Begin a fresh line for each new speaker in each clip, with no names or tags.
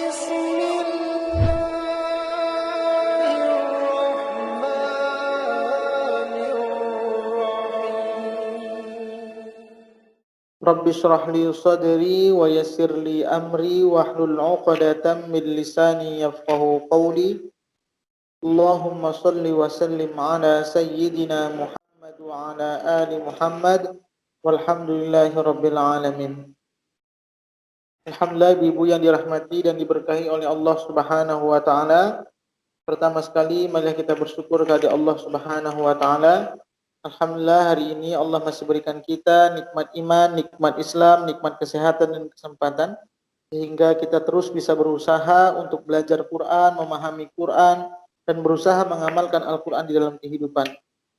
بسم الله الرحمن الرحيم رب اشرح لي صدري ويسر لي أمري واحلل عقدة من لساني يفقهوا قولي اللهم صل وسلم على سيدنا محمد وعلى آل محمد والحمد لله رب العالمين. Alhamdulillah, ibu yang dirahmati dan diberkahi oleh Allah Subhanahu wa taala. Pertama sekali marilah kita bersyukur kepada Allah Subhanahu wa taala. Alhamdulillah, hari ini Allah masih berikan kita nikmat iman, nikmat Islam, nikmat kesehatan dan kesempatan sehingga kita terus bisa berusaha untuk belajar Quran, memahami Quran dan berusaha mengamalkan Al-Quran di dalam kehidupan.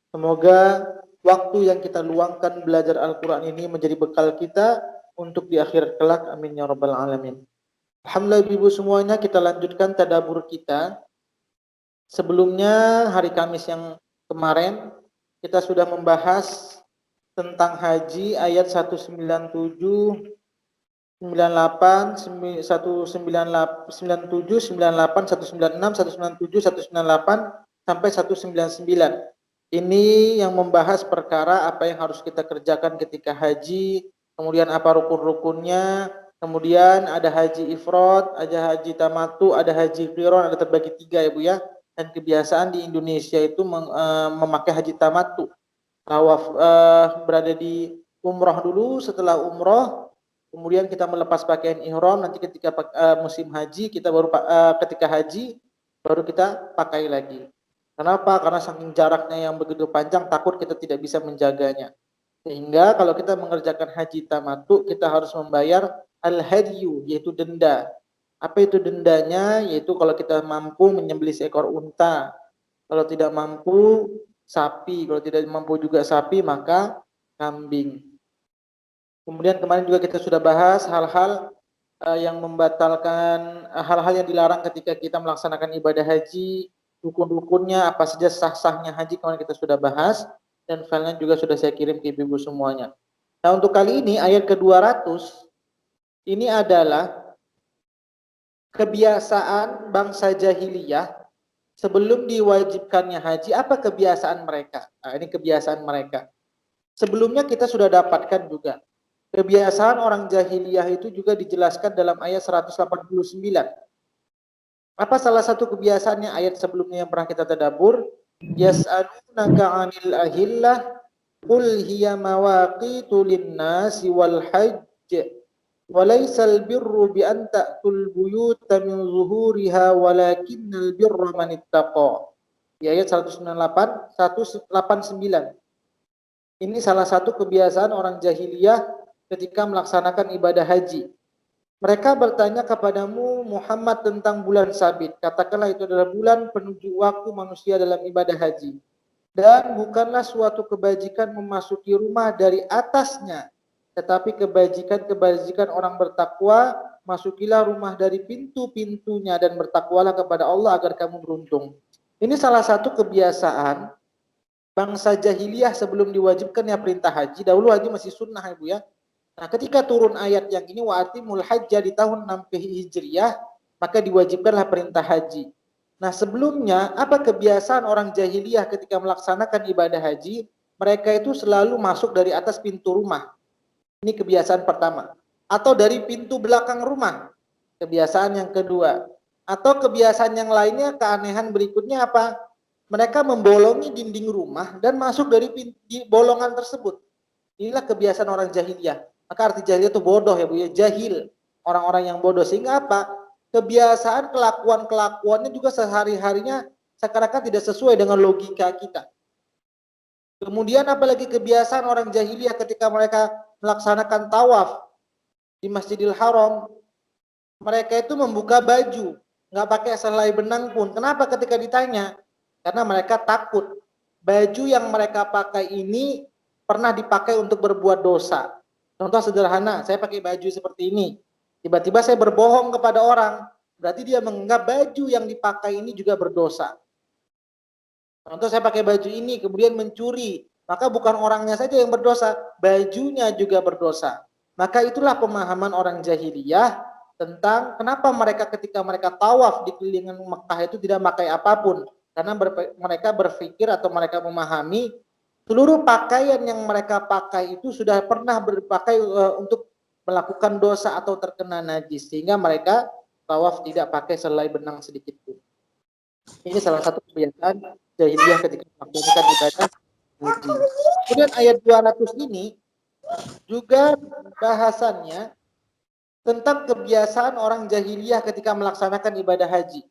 Semoga waktu yang kita luangkan belajar Al-Quran ini menjadi bekal kita untuk di akhirat kelak. Amin ya rabbal alamin. Alhamdulillah ibu semuanya, kita lanjutkan tadabbur kita. Sebelumnya hari Kamis yang kemarin kita sudah membahas tentang haji ayat 197, 98, 197, 98, 196, 197, 198 sampai 199. Ini yang membahas perkara apa yang harus kita kerjakan ketika haji, kemudian apa rukun-rukunnya, kemudian ada haji ifrad, ada haji tamattu, ada haji qiran, ada terbagi 3 ya Bu ya. Dan kebiasaan di Indonesia itu memakai haji tamattu. Tawaf berada di umroh dulu, setelah umroh kemudian kita melepas pakaian ihram, nanti ketika musim haji kita baru ketika haji baru kita pakai lagi. Kenapa? Karena saking jaraknya yang begitu panjang, takut kita tidak bisa menjaganya. Sehingga kalau kita mengerjakan haji tamattu, kita harus membayar al-hadyu, yaitu denda. Apa itu dendanya? Yaitu kalau kita mampu menyembelih seekor unta. Kalau tidak mampu, sapi. Kalau tidak mampu juga sapi, maka kambing. Kemudian kemarin juga kita sudah bahas hal-hal yang membatalkan, hal-hal yang dilarang ketika kita melaksanakan ibadah haji, rukun-rukunnya, apa saja sah-sahnya haji, kemarin kita sudah bahas, dan filenya juga sudah saya kirim ke ibu-ibu semuanya. Nah untuk kali ini ayat ke-200, ini adalah kebiasaan bangsa jahiliyah sebelum diwajibkannya haji. Apa kebiasaan mereka? Nah, ini kebiasaan mereka. Sebelumnya kita sudah dapatkan juga. Kebiasaan orang jahiliyah itu juga dijelaskan dalam ayat 189. Apa salah satu kebiasaannya ayat sebelumnya yang pernah kita tadabbur? Yas'alunaka 'anil ahillah qul hiya mawaqitu lin-nasi wal hajj wa laysal birru bi an ta'tul buyuta min zuhuriha walakinnal birra man ittaqa. Di ayat 198, 189. Ini salah satu kebiasaan orang jahiliyah ketika melaksanakan ibadah haji. Mereka bertanya kepadamu Muhammad tentang bulan sabit. Katakanlah itu adalah bulan penuju waktu manusia dalam ibadah haji. Dan bukanlah suatu kebajikan memasuki rumah dari atasnya, tetapi kebajikan orang bertakwa, masukilah rumah dari pintu-pintunya dan bertakwalah kepada Allah agar kamu beruntung. Ini salah satu kebiasaan bangsa jahiliyah sebelum diwajibkannya perintah haji. Dahulu haji masih sunnah Ibu ya. Nah, ketika turun ayat yang ini wa'atimul hajja di tahun 6 Hijriyah, maka diwajibkanlah perintah haji. Nah, sebelumnya apa kebiasaan orang jahiliyah ketika melaksanakan ibadah haji? Mereka itu selalu masuk dari atas pintu rumah. Ini kebiasaan pertama. Atau dari pintu belakang rumah. Kebiasaan yang kedua. Atau kebiasaan yang lainnya, keanehan berikutnya apa? Mereka membolongi dinding rumah dan masuk dari bolongan tersebut. Inilah kebiasaan orang jahiliyah. Maka arti jahiliyah itu bodoh ya Bu ya, jahil. Orang-orang yang bodoh. Sehingga apa? Kebiasaan kelakuan-kelakuannya juga sehari-harinya seakan-akan tidak sesuai dengan logika kita. Kemudian apalagi kebiasaan orang jahiliyah ketika mereka melaksanakan tawaf di Masjidil Haram, mereka itu membuka baju, nggak pakai selai benang pun. Kenapa ketika ditanya? Karena mereka takut baju yang mereka pakai ini pernah dipakai untuk berbuat dosa. Contoh sederhana, saya pakai baju seperti ini. Tiba-tiba saya berbohong kepada orang, berarti dia menganggap baju yang dipakai ini juga berdosa. Contoh saya pakai baju ini, kemudian mencuri, maka bukan orangnya saja yang berdosa, bajunya juga berdosa. Maka itulah pemahaman orang jahiliyah tentang kenapa mereka ketika mereka tawaf di kelilingan Mekah itu tidak pakai apapun, karena mereka berpikir atau mereka memahami seluruh pakaian yang mereka pakai itu sudah pernah berpakai untuk melakukan dosa atau terkena najis, sehingga mereka tawaf tidak pakai selai benang sedikit pun. Ini salah satu kebiasaan jahiliyah ketika melakukan ibadah haji. Kemudian ayat 200 ini juga bahasannya tentang kebiasaan orang jahiliyah ketika melaksanakan ibadah haji.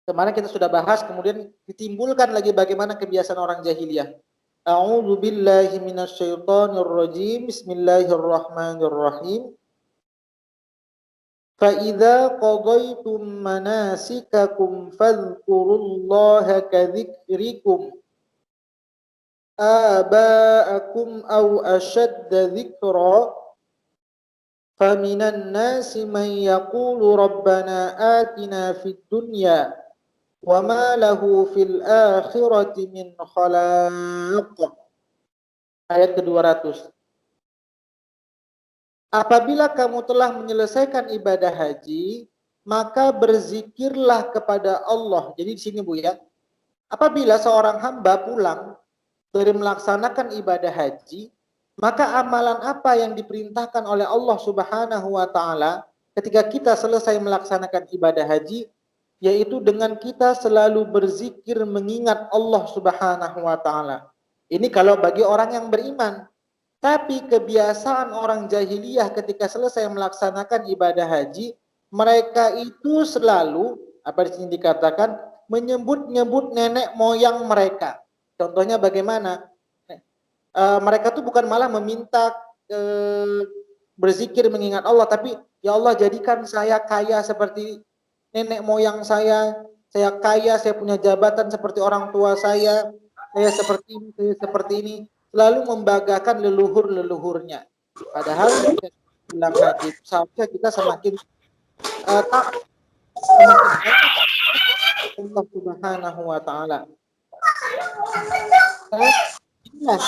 Kemarin kita sudah bahas, kemudian ditimbulkan lagi bagaimana kebiasaan orang jahiliyah. A'udzu billahi minasyaitonir rajim. Bismillahirrahmanirrahim. Fa idza qadaytum manasikakum fadhkurullaha kadzikrikum aba'akum aw ashadda dzikra faminan nasi man yaqulu rabbana atina fid dunya wa ma lahu fil akhirati min khalaq. Ayat ke-200. Apabila kamu telah menyelesaikan ibadah haji, maka berzikirlah kepada Allah. Jadi di sini Bu ya, apabila seorang hamba pulang dari melaksanakan ibadah haji, maka amalan apa yang diperintahkan oleh Allah Subhanahu wa taala ketika kita selesai melaksanakan ibadah haji, yaitu dengan kita selalu berzikir mengingat Allah Subhanahu wa taala. Ini kalau bagi orang yang beriman. Tapi kebiasaan orang jahiliyah ketika selesai melaksanakan ibadah haji, mereka itu selalu, apa di sini dikatakan, menyebut-nyebut nenek moyang mereka. Contohnya bagaimana? Mereka tuh bukan malah meminta berzikir mengingat Allah, tapi ya Allah jadikan saya kaya seperti nenek moyang saya kaya, saya punya jabatan seperti orang tua saya seperti ini, saya seperti ini. Selalu membanggakan leluhur-leluhurnya. Padahal ketika bilang haji, seharusnya kita semakin taat, semakin Allah Subhanahu wa taala. Inilah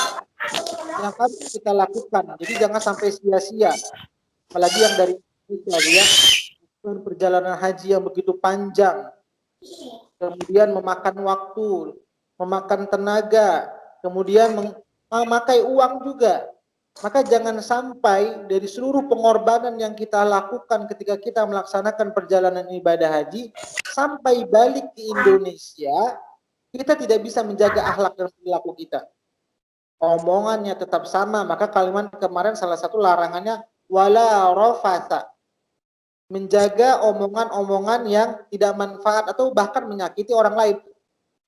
yang harus kita lakukan. Jadi jangan sampai sia-sia. Apalagi yang dari Indonesia, ya, perjalanan haji yang begitu panjang, kemudian memakan waktu, memakan tenaga, kemudian memakai uang juga. Maka jangan sampai dari seluruh pengorbanan yang kita lakukan ketika kita melaksanakan perjalanan ibadah haji, sampai balik ke Indonesia, kita tidak bisa menjaga akhlak dan perilaku kita. Omongannya tetap sama, maka kalimat kemarin salah satu larangannya wala rafatha. Menjaga omongan-omongan yang tidak manfaat atau bahkan menyakiti orang lain.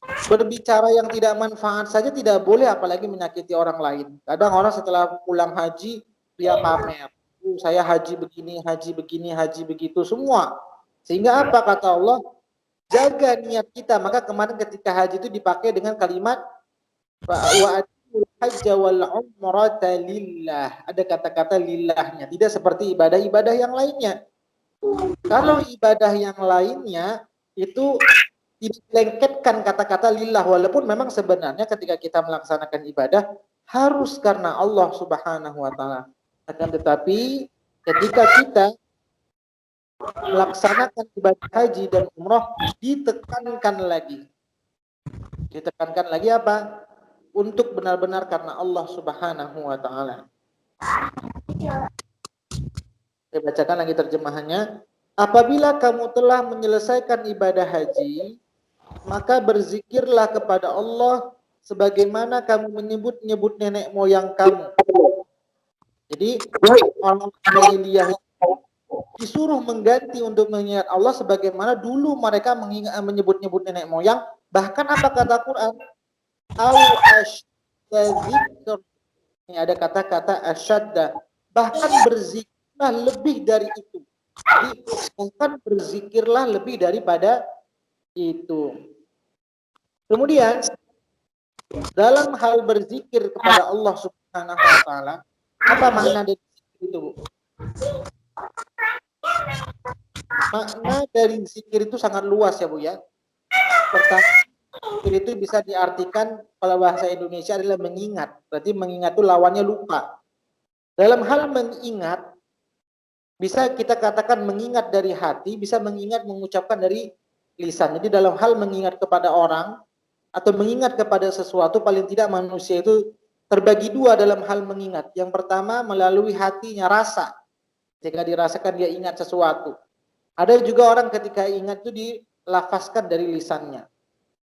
Berbicara yang tidak manfaat saja tidak boleh, apalagi menyakiti orang lain. Kadang orang setelah pulang haji dia pamer, saya haji begini, haji begitu semua. Sehingga apa kata Allah? Jaga niat kita. Maka kemarin ketika haji itu dipakai dengan kalimat wa atimul hajja wal umrata lillah. Ada kata-kata lillahnya, tidak seperti ibadah-ibadah yang lainnya. Kalau ibadah yang lainnya itu dilengketkan kata-kata lillah, walaupun memang sebenarnya ketika kita melaksanakan ibadah harus karena Allah Subhanahu wa taala. Akan tetapi ketika kita melaksanakan ibadah haji dan umroh ditekankan lagi. Ditekankan lagi apa? Untuk benar-benar karena Allah Subhanahu wa taala. Saya bacakan lagi terjemahannya. Apabila kamu telah menyelesaikan ibadah haji, maka berzikirlah kepada Allah sebagaimana kamu menyebut-nyebut nenek moyang kamu. Jadi orang jahiliyah disuruh mengganti untuk mengingat Allah sebagaimana dulu mereka menyebut-nyebut nenek moyang. Bahkan apa kata Quran? Au asyadzikr. Ini ada kata-kata asyadda. Bahkan berzikirlah lebih dari itu. Jadi bahkan berzikirlah lebih daripada itu. Kemudian dalam hal berzikir kepada Allah Subhanahu wa taala, apa makna dari zikir itu, Bu? Makna dari zikir itu sangat luas ya, Bu ya. Pertama, zikir itu bisa diartikan kalau bahasa Indonesia adalah mengingat. Berarti mengingat itu lawannya lupa. Dalam hal mengingat, Bisa kita katakan mengingat dari hati, bisa mengingat mengucapkan dari lisan. Jadi dalam hal mengingat kepada orang atau mengingat kepada sesuatu, paling tidak manusia itu terbagi dua dalam hal mengingat. Yang pertama melalui hatinya, rasa. Jika dirasakan dia ingat sesuatu. Ada juga orang ketika ingat itu dilafazkan dari lisannya.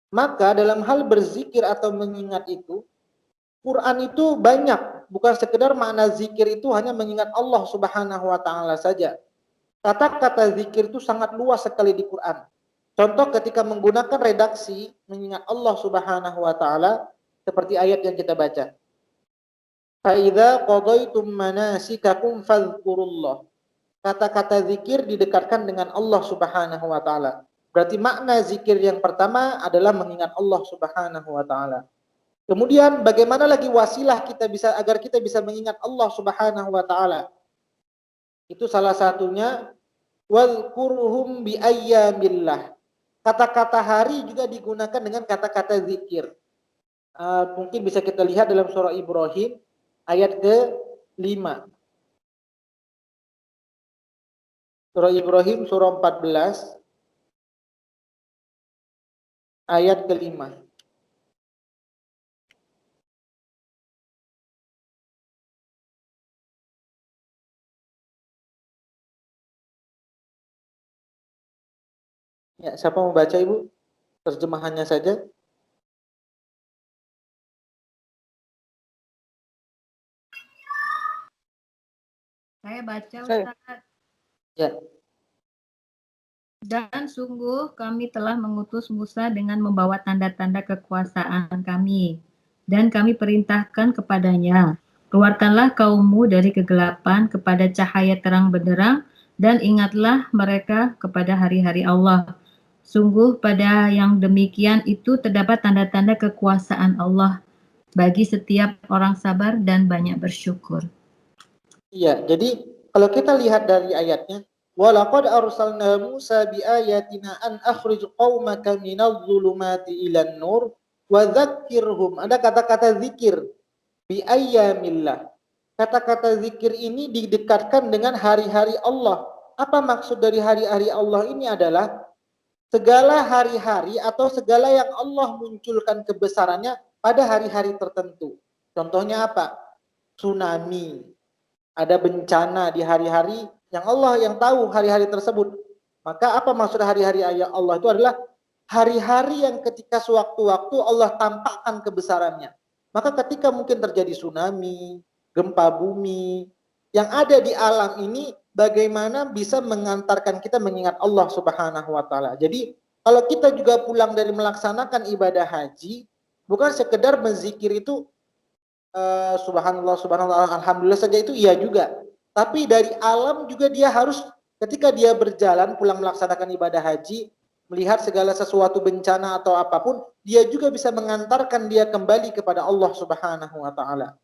Maka dalam hal berzikir atau mengingat itu, Quran itu banyak, bukan sekedar makna zikir itu hanya mengingat Allah Subhanahu wa taala saja. Kata-kata zikir itu sangat luas sekali di Quran. Contoh ketika menggunakan redaksi mengingat Allah Subhanahu wa taala seperti ayat yang kita baca. Fa idza qadaitum manasikakum fadhkurullah. Kata-kata zikir didekatkan dengan Allah Subhanahu wa taala. Berarti makna zikir yang pertama adalah mengingat Allah Subhanahu wa taala. Kemudian bagaimana lagi wasilah kita bisa agar kita bisa mengingat Allah Subhanahu wa taala? Itu salah satunya wadhkurhum bi ayyamillah. Kata-kata hari juga digunakan dengan kata-kata zikir. Mungkin bisa kita lihat dalam surah Ibrahim ayat ke-5. Surah Ibrahim surah 14 ayat ke-5. Ya, siapa mau baca Ibu? Terjemahannya saja.
Saya baca,
Saya.
Ustaz.
Ya.
Dan sungguh kami telah mengutus Musa dengan membawa tanda-tanda kekuasaan kami. Dan kami perintahkan kepadanya, keluarkanlah kaummu dari kegelapan kepada cahaya terang benderang, dan ingatlah mereka kepada hari-hari Allah. Sungguh pada yang demikian itu terdapat tanda-tanda kekuasaan Allah bagi setiap orang sabar dan banyak bersyukur.
Iya, jadi kalau kita lihat dari ayatnya, walaqad arsalna Musa biayatina an akhrij qaumaka minadh dhulumati ilan nur wa dzakkirhum. Ada kata-kata zikir biayyamillah. Kata-kata zikir ini didekatkan dengan hari-hari Allah. Apa maksud dari hari-hari Allah ini adalah segala hari-hari atau segala yang Allah munculkan kebesarannya pada hari-hari tertentu. Contohnya apa? Tsunami, ada bencana di hari-hari yang Allah yang tahu hari-hari tersebut. Maka apa maksud hari-hari Allah itu adalah hari-hari yang ketika sewaktu-waktu Allah tampakkan kebesarannya. Maka ketika mungkin terjadi tsunami, gempa bumi, yang ada di alam ini bagaimana bisa mengantarkan kita mengingat Allah Subhanahu wa taala. Jadi kalau kita juga pulang dari melaksanakan ibadah haji, bukan sekedar berzikir itu subhanallah, subhanallah, alhamdulillah saja itu iya juga. Tapi dari alam juga dia harus ketika dia berjalan pulang melaksanakan ibadah haji, melihat segala sesuatu bencana atau apapun, dia juga bisa mengantarkan dia kembali kepada Allah Subhanahu wa taala.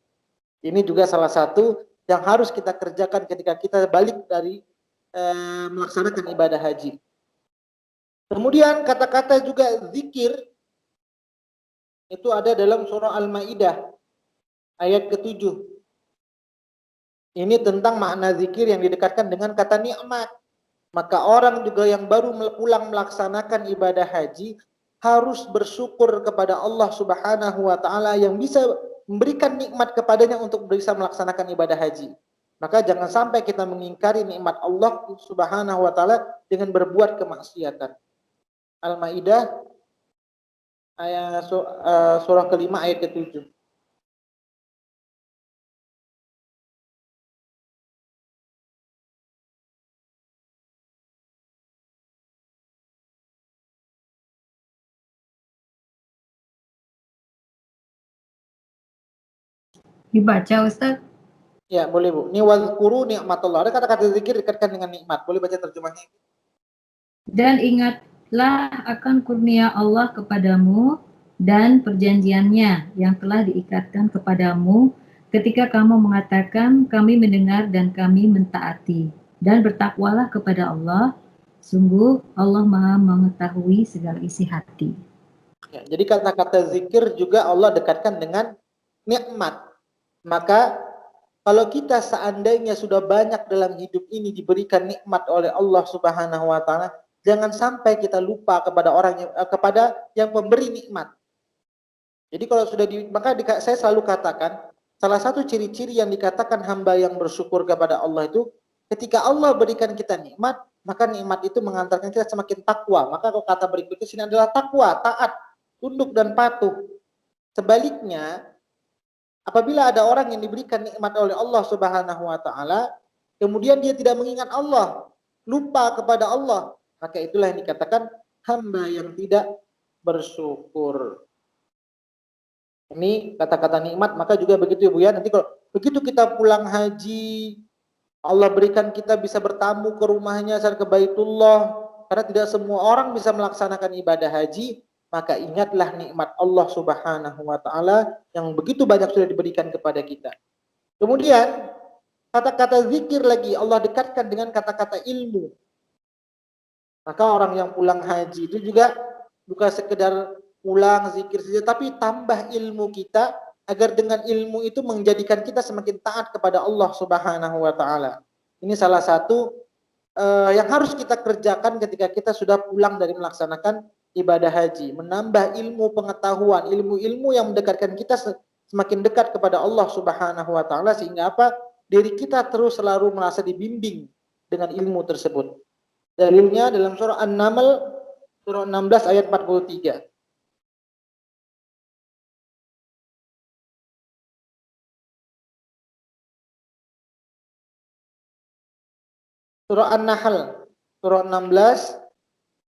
Ini juga salah satu yang harus kita kerjakan ketika kita balik dari melaksanakan ibadah haji. Kemudian kata-kata juga zikir itu ada dalam surah Al-Maidah ayat ke-7. Ini tentang makna zikir yang didekatkan dengan kata nikmat. Maka orang juga yang baru pulang melaksanakan ibadah haji harus bersyukur kepada Allah Subhanahu wa taala yang bisa memberikan nikmat kepadanya untuk bisa melaksanakan ibadah haji. Maka jangan sampai kita mengingkari nikmat Allah Subhanahu wa taala dengan berbuat kemaksiatan. Al-Maidah ayat surah kelima ayat ke-7.
Dibaca, Ustaz.
Ya, boleh Bu. Ini wazkuru nikmatullah. Ada kata-kata zikir dikatakan dengan nikmat. Boleh baca terjemahnya?
Dan ingatlah akan kurnia Allah kepadamu dan perjanjiannya yang telah diikatkan kepadamu ketika kamu mengatakan kami mendengar dan kami mentaati. Dan bertakwalah kepada Allah, sungguh Allah Maha mengetahui segala isi hati.
Ya, jadi kata-kata zikir juga Allah dekatkan dengan nikmat. Maka kalau kita seandainya sudah banyak dalam hidup ini diberikan nikmat oleh Allah Subhanahu wa taala, jangan sampai kita lupa kepada kepada yang pemberi nikmat. Jadi kalau sudah saya selalu katakan, salah satu ciri-ciri yang dikatakan hamba yang bersyukur kepada Allah itu ketika Allah berikan kita nikmat, maka nikmat itu mengantarkan kita semakin takwa. Maka kalau kata berikutnya sini adalah takwa, taat, tunduk dan patuh. Sebaliknya, apabila ada orang yang diberikan nikmat oleh Allah Subhanahu wa taala, kemudian dia tidak mengingat Allah, lupa kepada Allah, maka itulah yang dikatakan hamba yang tidak bersyukur. Ini kata-kata nikmat, maka juga begitu ya Bu ya. Nanti kalau begitu kita pulang haji, Allah berikan kita bisa bertamu ke rumahnya, ke Baitullah, karena tidak semua orang bisa melaksanakan ibadah haji, maka ingatlah nikmat Allah Subhanahu wa taala yang begitu banyak sudah diberikan kepada kita. Kemudian kata-kata zikir lagi Allah dekatkan dengan kata-kata ilmu. Maka orang yang pulang haji itu juga bukan sekedar pulang zikir saja, tapi tambah ilmu kita agar dengan ilmu itu menjadikan kita semakin taat kepada Allah Subhanahu wa taala. Ini salah satu yang harus kita kerjakan ketika kita sudah pulang dari melaksanakan ibadah haji, menambah ilmu pengetahuan, ilmu-ilmu yang mendekatkan kita semakin dekat kepada Allah Subhanahu wa taala, sehingga apa? Diri kita terus selalu merasa dibimbing dengan ilmu tersebut. Dalilnya dalam surah An-Naml surah 16 ayat 43. Surah An-Nahl surah 16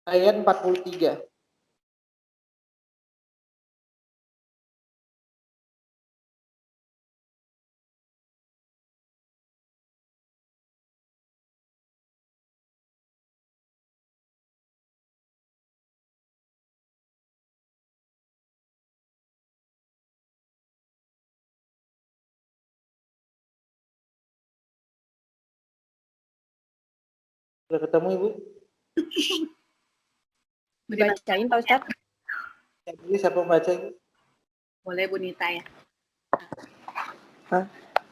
ayat 43. Sudah ketemu Ibu?
Dibacain Pak Ustadz?
Jadi siapa membaca Ibu?
Boleh Bu Nita ya.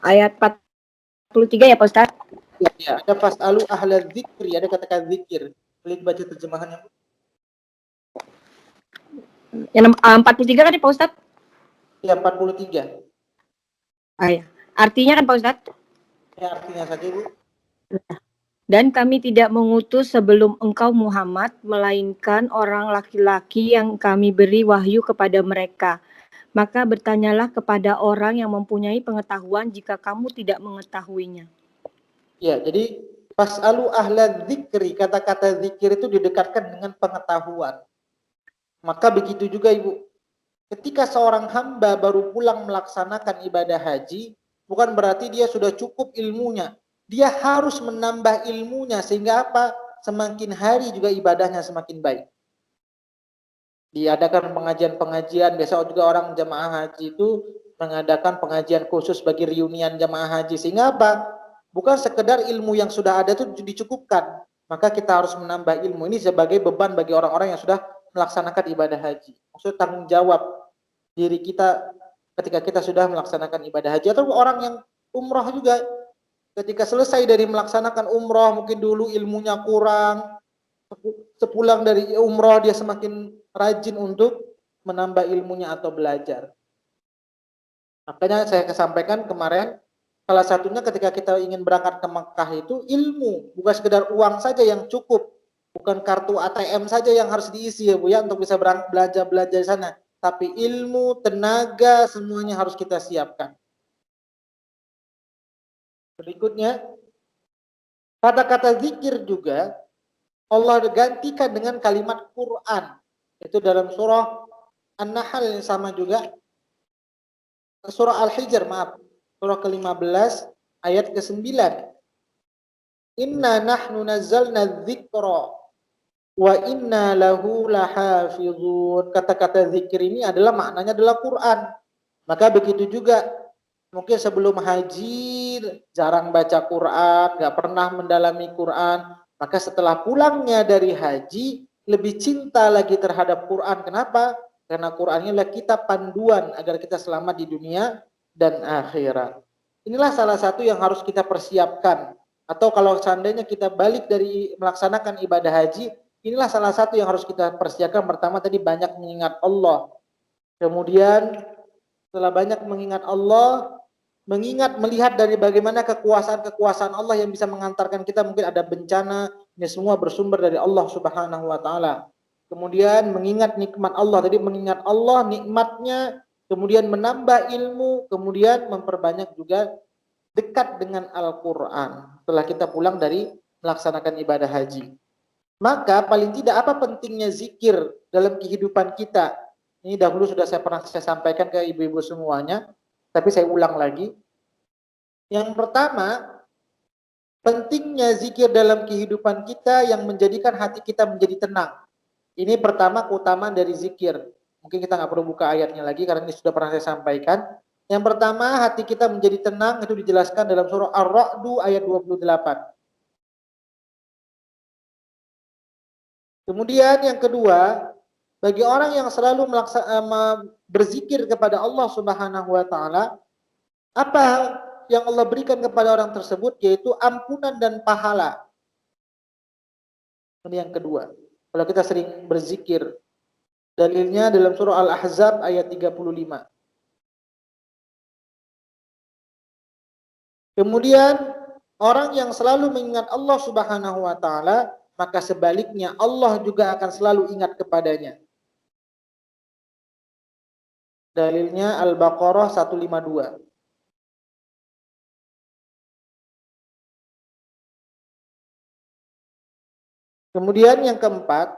Ayat 43 ya Pak Ustadz?
Ya, ada fas'alu ahla dzikri, ada kata-kata zikir. Boleh baca terjemahannya Bu?
Yang 43 kan ya Pak Ustadz?
Ya, 43.
Ya. Artinya kan Pak Ustadz?
Ya, artinya saja Bu.
Dan kami tidak mengutus sebelum engkau Muhammad, melainkan orang laki-laki yang kami beri wahyu kepada mereka. Maka bertanyalah kepada orang yang mempunyai pengetahuan jika kamu tidak mengetahuinya.
Ya, jadi fas'alu ahla dzikri, kata-kata zikir itu didekatkan dengan pengetahuan. Maka begitu juga Ibu. Ketika seorang hamba baru pulang melaksanakan ibadah haji, bukan berarti dia sudah cukup ilmunya. Dia harus menambah ilmunya sehingga apa? Semakin hari juga ibadahnya semakin baik. Diadakan pengajian-pengajian, biasa juga orang jamaah haji itu mengadakan pengajian khusus bagi reunian jamaah haji, sehingga apa? Bukan sekedar ilmu yang sudah ada itu dicukupkan, maka kita harus menambah ilmu ini sebagai beban bagi orang-orang yang sudah melaksanakan ibadah haji. Maksudnya tanggung jawab diri kita ketika kita sudah melaksanakan ibadah haji, atau orang yang umroh juga ketika selesai dari melaksanakan umroh, mungkin dulu ilmunya kurang, sepulang dari umroh dia semakin rajin untuk menambah ilmunya atau belajar. Makanya saya sampaikan kemarin, salah satunya ketika kita ingin berangkat ke Mekah itu ilmu, bukan sekedar uang saja yang cukup, bukan kartu ATM saja yang harus diisi ya Bu ya untuk bisa belajar di sana, tapi ilmu, tenaga, semuanya harus kita siapkan. Berikutnya, kata-kata zikir juga Allah gantikan dengan kalimat Quran. Itu dalam surah An-Nahl yang sama juga. Surah Al-Hijr, maaf. Surah ke-15 ayat ke-9. Inna nahnu nazzalna dzikra wa inna lahu lahafizun. Kata-kata zikir ini adalah maknanya adalah Quran. Maka begitu juga mungkin sebelum haji jarang baca Quran, nggak pernah mendalami Quran, maka setelah pulangnya dari haji lebih cinta lagi terhadap Quran. Kenapa? Karena Quran ini adalah kitab panduan agar kita selamat di dunia dan akhirat. Inilah salah satu yang harus kita persiapkan. Atau kalau seandainya kita balik dari melaksanakan ibadah haji, inilah salah satu yang harus kita persiapkan. Pertama tadi banyak mengingat Allah. Kemudian setelah banyak mengingat Allah, mengingat melihat dari bagaimana kekuasaan-kekuasaan Allah yang bisa mengantarkan kita, mungkin ada bencana, ini semua bersumber dari Allah Subhanahu wa taala. Kemudian mengingat nikmat Allah, tadi mengingat Allah nikmatnya, kemudian menambah ilmu, kemudian memperbanyak juga dekat dengan Al-Qur'an setelah kita pulang dari melaksanakan ibadah haji. Maka paling tidak apa pentingnya zikir dalam kehidupan kita? Ini dahulu sudah pernah saya sampaikan ke ibu-ibu semuanya, tapi saya ulang lagi. Yang pertama, pentingnya zikir dalam kehidupan kita yang menjadikan hati kita menjadi tenang. Ini pertama keutamaan dari zikir. Mungkin kita nggak perlu buka ayatnya lagi karena ini sudah pernah saya sampaikan. Yang pertama, hati kita menjadi tenang itu dijelaskan dalam surah Ar-Ra'd ayat 28. Kemudian yang kedua, bagi orang yang selalu berzikir kepada Allah Subhanahu wa taala, apa yang Allah berikan kepada orang tersebut yaitu ampunan dan pahala. Ini yang kedua. Kalau kita sering berzikir, dalilnya dalam surah Al-Ahzab ayat 35. Kemudian orang yang selalu mengingat Allah Subhanahu wa taala, maka sebaliknya Allah juga akan selalu ingat kepadanya. Dalilnya Al-Baqarah 152. Kemudian yang keempat,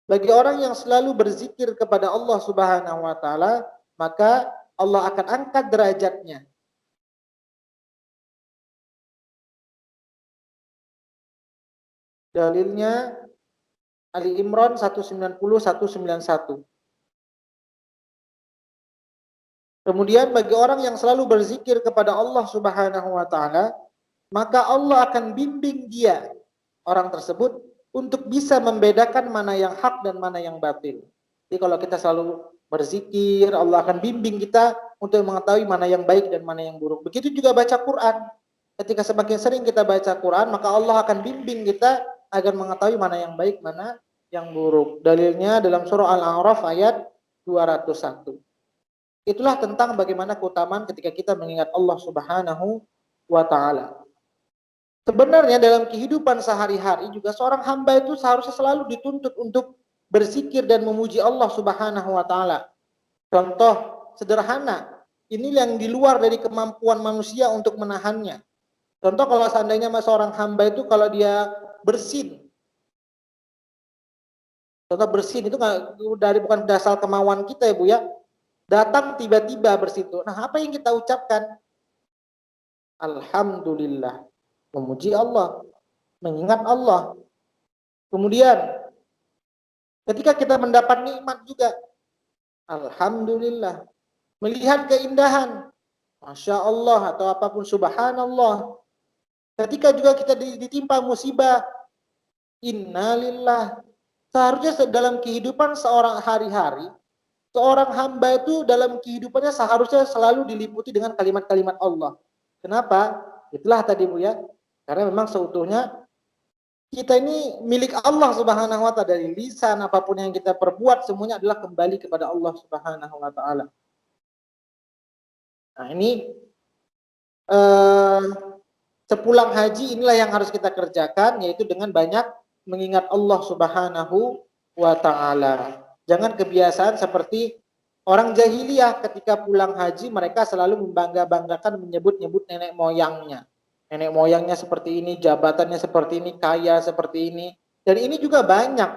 bagi orang yang selalu berzikir kepada Allah Subhanahu wa taala, maka Allah akan angkat derajatnya. Dalilnya Ali Imran 190-191. Kemudian bagi orang yang selalu berzikir kepada Allah Subhanahu wa taala, maka Allah akan bimbing dia, orang tersebut, untuk bisa membedakan mana yang hak dan mana yang batil. Jadi kalau kita selalu berzikir, Allah akan bimbing kita untuk mengetahui mana yang baik dan mana yang buruk. Begitu juga baca Quran. Ketika semakin sering kita baca Quran, maka Allah akan bimbing kita agar mengetahui mana yang baik, mana yang buruk. Dalilnya dalam surah Al-A'raf ayat 201. Itulah tentang bagaimana keutamaan ketika kita mengingat Allah Subhanahu wa taala. Sebenarnya dalam kehidupan sehari-hari juga seorang hamba itu seharusnya selalu dituntut untuk berzikir dan memuji Allah Subhanahu wa taala. Contoh sederhana, ini yang di luar dari kemampuan manusia untuk menahannya. Contoh kalau seandainya seorang hamba itu kalau dia bersin. Contoh bersin itu dari bukan berdasar kemauan kita ya Bu ya. Datang tiba-tiba bersitu. Nah, apa yang kita ucapkan? Alhamdulillah. Memuji Allah. Mengingat Allah. Kemudian, ketika kita mendapat nikmat juga. Alhamdulillah. Melihat keindahan. Masya Allah atau apapun subhanallah. Ketika juga kita ditimpa musibah. Innalillah. Seharusnya dalam kehidupan seorang hari-hari, seorang hamba itu dalam kehidupannya seharusnya selalu diliputi dengan kalimat-kalimat Allah. Kenapa? Itulah tadi Bu ya. Karena memang seutuhnya kita ini milik Allah Subhanahu wa taala, dari lisan apapun yang kita perbuat semuanya adalah kembali kepada Allah Subhanahu wa taala. Nah, ini sepulang haji inilah yang harus kita kerjakan, yaitu dengan banyak mengingat Allah Subhanahu wa taala. Jangan kebiasaan seperti orang jahiliyah ketika pulang haji mereka selalu membangga-banggakan menyebut-nyebut nenek moyangnya. Nenek moyangnya seperti ini, jabatannya seperti ini, kaya seperti ini. Dan ini juga banyak.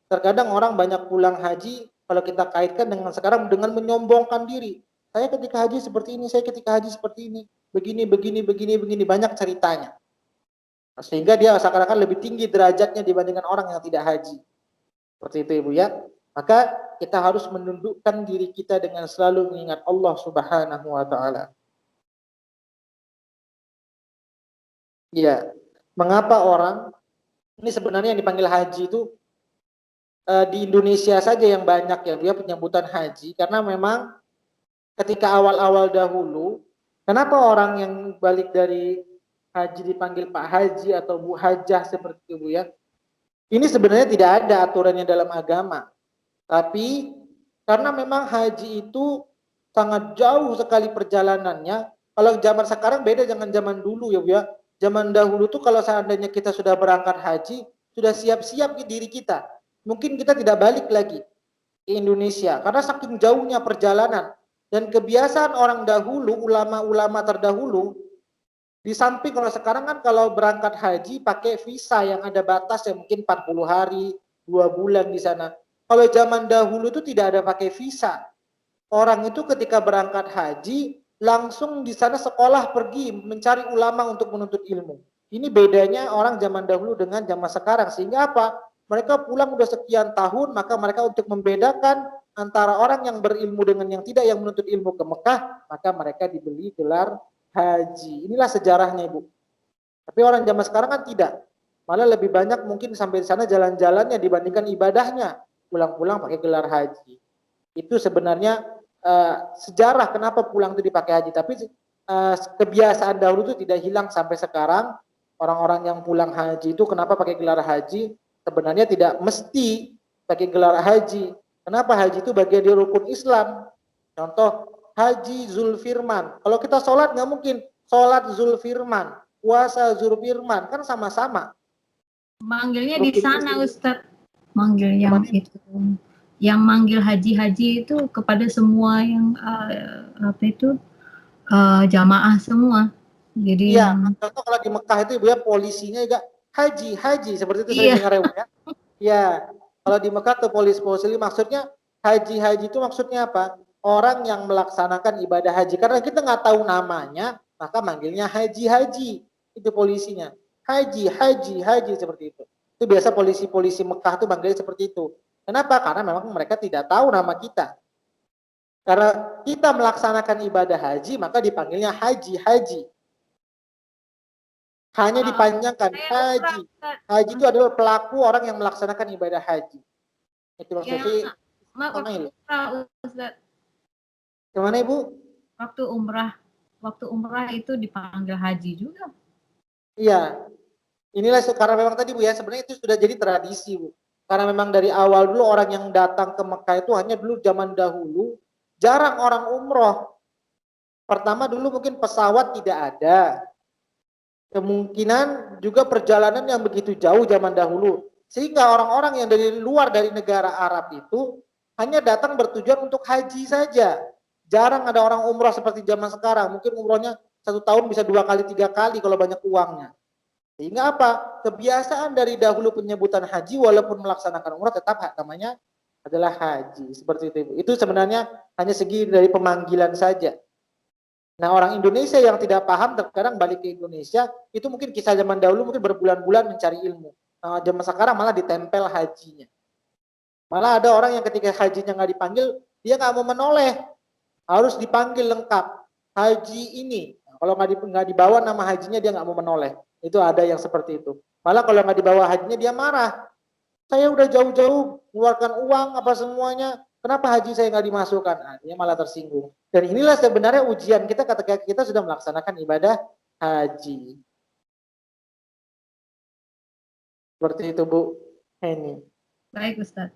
Terkadang orang banyak pulang haji kalau kita kaitkan dengan sekarang dengan menyombongkan diri. Saya ketika haji seperti ini, saya ketika haji seperti ini. Begini, banyak ceritanya. Sehingga dia seakan-akan lebih tinggi derajatnya dibandingkan orang yang tidak haji. Seperti itu Ibu ya. Maka kita harus menundukkan diri kita dengan selalu mengingat Allah Subhanahu wa taala. Ya. Mengapa orang ini sebenarnya yang dipanggil haji itu di Indonesia saja yang banyak ya dia penyambutan haji, karena memang ketika awal-awal dahulu Kenapa orang yang balik dari haji dipanggil Pak Haji atau Bu Hajah seperti itu, Bu ya? Ini sebenarnya tidak ada aturannya dalam agama. Tapi karena memang haji itu sangat jauh sekali perjalanannya. Kalau zaman sekarang beda dengan zaman dulu ya Bu ya. Zaman dahulu tuh kalau seandainya kita sudah berangkat haji, sudah siap-siap diri kita. Mungkin kita tidak balik lagi ke Indonesia karena saking jauhnya perjalanan dan kebiasaan orang dahulu, ulama-ulama terdahulu. Di samping kalau sekarang kan kalau berangkat haji pakai visa yang ada batas yang mungkin 40 hari, 2 bulan di sana. Kalau zaman dahulu itu tidak ada pakai visa. Orang itu ketika berangkat haji langsung di sana sekolah pergi mencari ulama untuk menuntut ilmu. Ini bedanya orang zaman dahulu dengan zaman sekarang. Sehingga apa? Mereka pulang udah sekian tahun, maka mereka untuk membedakan antara orang yang berilmu dengan yang tidak, yang menuntut ilmu ke Mekah, maka mereka diberi gelar haji. Inilah sejarahnya, Ibu. Tapi orang zaman sekarang kan tidak. Malah lebih banyak mungkin sampai di sana jalan-jalannya dibandingkan ibadahnya. Pulang-pulang pakai gelar haji. Itu sebenarnya sejarah kenapa pulang itu dipakai haji. Tapi kebiasaan dahulu itu tidak hilang sampai sekarang. Orang-orang yang pulang haji itu kenapa pakai gelar haji? Sebenarnya tidak mesti pakai gelar haji. Kenapa haji itu bagian dari rukun Islam? Contoh, Haji Zulfirman. Kalau kita sholat nggak mungkin sholat Zulfirman, puasa Zulfirman, kan sama-sama.
Manggilnya di
Rukun
sana
Islam.
Ustadz, manggil yang
Gimana?
itu, yang manggil haji-haji itu kepada semua yang apa itu jamaah semua. Jadi
Iya,
yang
contoh kalau di Mekah itu Ibu ya polisinya juga haji, haji seperti itu sering
iya,
dengar ya Bu ya. Iya, kalau di Mekah tuh polisi maksudnya haji itu maksudnya apa? Orang yang melaksanakan ibadah haji. Karena kita nggak tahu namanya, maka manggilnya haji. Itu polisinya. Haji seperti itu. Itu biasa polisi-polisi Mekah tuh manggilnya seperti itu. Kenapa? Karena memang mereka tidak tahu nama kita. Karena kita melaksanakan ibadah haji, maka dipanggilnya haji. Hanya dipanjangkan
saya umrah
haji.
Ustadz.
Haji itu adalah pelaku orang yang melaksanakan ibadah haji. Itu
Yang
maksudnya
waktu
mana
umrah Ustadz,
Kemana Ibu?
waktu umrah itu dipanggil haji juga.
Iya. Inilah sekarang memang tadi Bu ya, sebenarnya itu sudah jadi tradisi Bu. Karena memang dari awal dulu orang yang datang ke Mekah itu hanya dulu zaman dahulu jarang orang umroh. Pertama dulu mungkin pesawat tidak ada. Kemungkinan juga perjalanan yang begitu jauh zaman dahulu. Sehingga orang-orang yang dari luar dari negara Arab itu hanya datang bertujuan untuk haji saja. Jarang ada orang umroh seperti zaman sekarang. Mungkin umrohnya 1 tahun bisa 2 kali, 3 kali kalau banyak uangnya. Sehingga apa? Kebiasaan dari dahulu penyebutan haji walaupun melaksanakan umrah tetap namanya adalah haji. Seperti itu. Itu sebenarnya hanya segi dari pemanggilan saja. Nah, orang Indonesia yang tidak paham terkadang balik ke Indonesia, itu mungkin kisah zaman dahulu mungkin berbulan-bulan mencari ilmu. Nah, zaman sekarang malah ditempel hajinya. Malah ada orang yang ketika hajinya nggak dipanggil, dia nggak mau menoleh. Harus dipanggil lengkap. Haji ini. Nah, kalau nggak dibawa nama hajinya, dia nggak mau menoleh. Itu ada yang seperti itu. Malah kalau nggak dibawa hajinya, dia marah. Saya udah jauh-jauh mengeluarkan uang apa semuanya. Kenapa haji saya nggak dimasukkan? Nah, dia malah tersinggung. Dan inilah sebenarnya ujian kita ketika kita sudah melaksanakan ibadah haji. Seperti itu Bu Heni.
Baik Ustadz.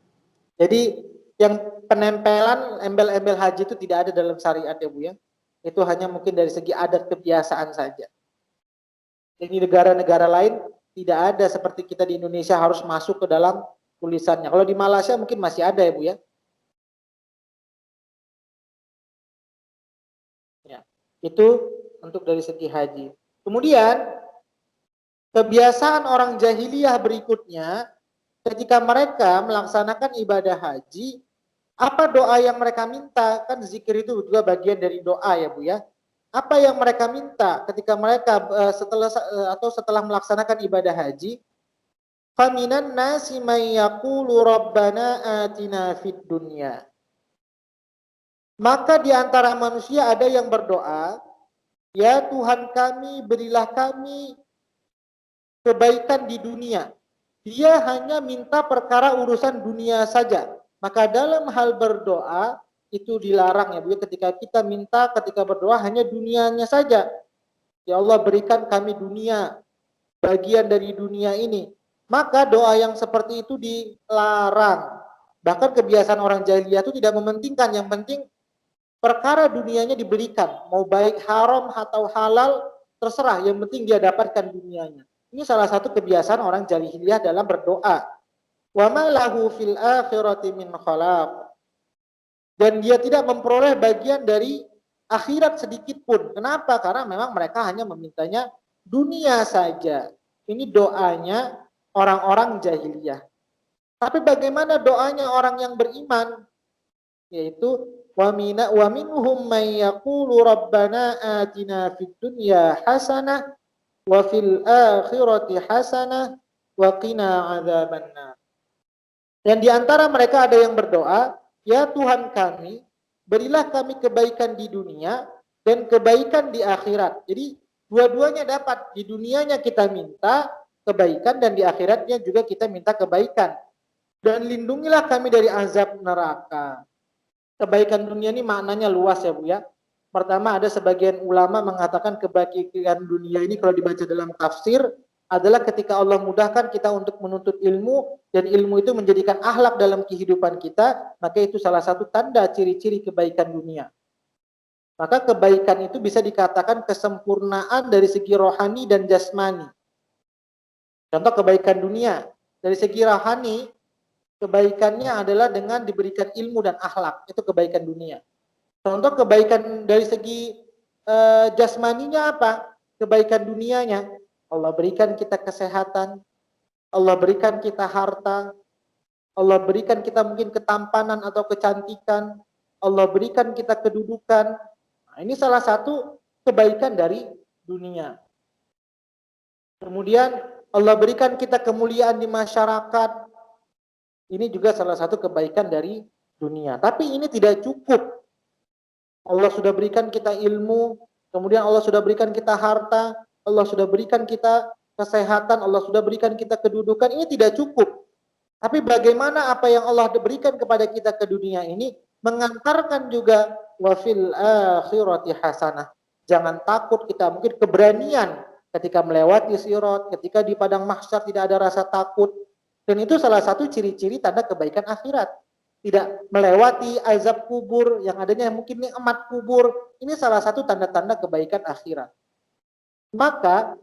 Jadi yang penempelan embel-embel haji itu tidak ada dalam syariat ya Bu ya. Itu hanya mungkin dari segi adat kebiasaan saja. Di negara-negara lain tidak ada seperti kita di Indonesia harus masuk ke dalam tulisannya. Kalau di Malaysia mungkin masih ada ya Bu ya. Ya, itu untuk dari segi haji. Kemudian kebiasaan orang jahiliyah berikutnya ketika mereka melaksanakan ibadah haji, apa doa yang mereka minta? Kan zikir itu juga bagian dari doa ya Bu ya. Apa yang mereka minta ketika mereka setelah melaksanakan ibadah haji? Faminan nasi may yaqulu rabbana atina fid dunya. Maka di antara manusia ada yang berdoa, ya Tuhan kami, berilah kami kebaikan di dunia. Dia hanya minta perkara urusan dunia saja. Maka dalam hal berdoa, itu dilarang ya Bu, ketika kita minta, ketika berdoa hanya dunianya saja. Ya Allah berikan kami dunia, bagian dari dunia ini. Maka doa yang seperti itu dilarang. Bahkan kebiasaan orang jahiliyah itu tidak mementingkan, yang penting perkara dunianya diberikan. Mau baik haram atau halal, terserah, yang penting dia dapatkan dunianya. Ini salah satu kebiasaan orang jahiliyah dalam berdoa. Wa ma lahu fil akhirati min khalaq. Dan dia tidak memperoleh bagian dari akhirat sedikit pun. Kenapa? Karena memang mereka hanya memintanya dunia saja. Ini doanya orang-orang jahiliyah. Tapi bagaimana doanya orang yang beriman? Yaitu wa minhum may yaqulu rabbana atina fid dunya hasanah wa fil akhirati hasanah wa qina adzabannar. Dan di antara mereka ada yang berdoa, ya Tuhan kami, berilah kami kebaikan di dunia dan kebaikan di akhirat. Jadi dua-duanya dapat. Di dunianya kita minta kebaikan dan di akhiratnya juga kita minta kebaikan. Dan lindungilah kami dari azab neraka. Kebaikan dunia ini maknanya luas ya Bu ya. Pertama ada sebagian ulama mengatakan kebaikan dunia ini kalau dibaca dalam tafsir adalah ketika Allah mudahkan kita untuk menuntut ilmu dan ilmu itu menjadikan akhlak dalam kehidupan kita, maka itu salah satu tanda ciri-ciri kebaikan dunia. Maka kebaikan itu bisa dikatakan kesempurnaan dari segi rohani dan jasmani. Contoh kebaikan dunia, dari segi rohani, kebaikannya adalah dengan diberikan ilmu dan akhlak, itu kebaikan dunia. Contoh kebaikan dari segi jasmaninya apa? Kebaikan dunianya, Allah berikan kita kesehatan, Allah berikan kita harta, Allah berikan kita mungkin ketampanan atau kecantikan, Allah berikan kita kedudukan. Nah, ini salah satu kebaikan dari dunia. Kemudian Allah berikan kita kemuliaan di masyarakat. Ini juga salah satu kebaikan dari dunia. Tapi ini tidak cukup. Allah sudah berikan kita ilmu, kemudian Allah sudah berikan kita harta, Allah sudah berikan kita kesehatan, Allah sudah berikan kita kedudukan, ini tidak cukup. Tapi bagaimana apa yang Allah berikan kepada kita ke dunia ini mengantarkan juga wafil akhirati hasanah. Jangan takut kita, mungkin keberanian ketika melewati sirat, ketika di padang mahsyar tidak ada rasa takut. Dan itu salah satu ciri-ciri tanda kebaikan akhirat. Tidak melewati azab kubur, yang adanya mungkin nikmat kubur. Ini salah satu tanda-tanda kebaikan akhirat. Maka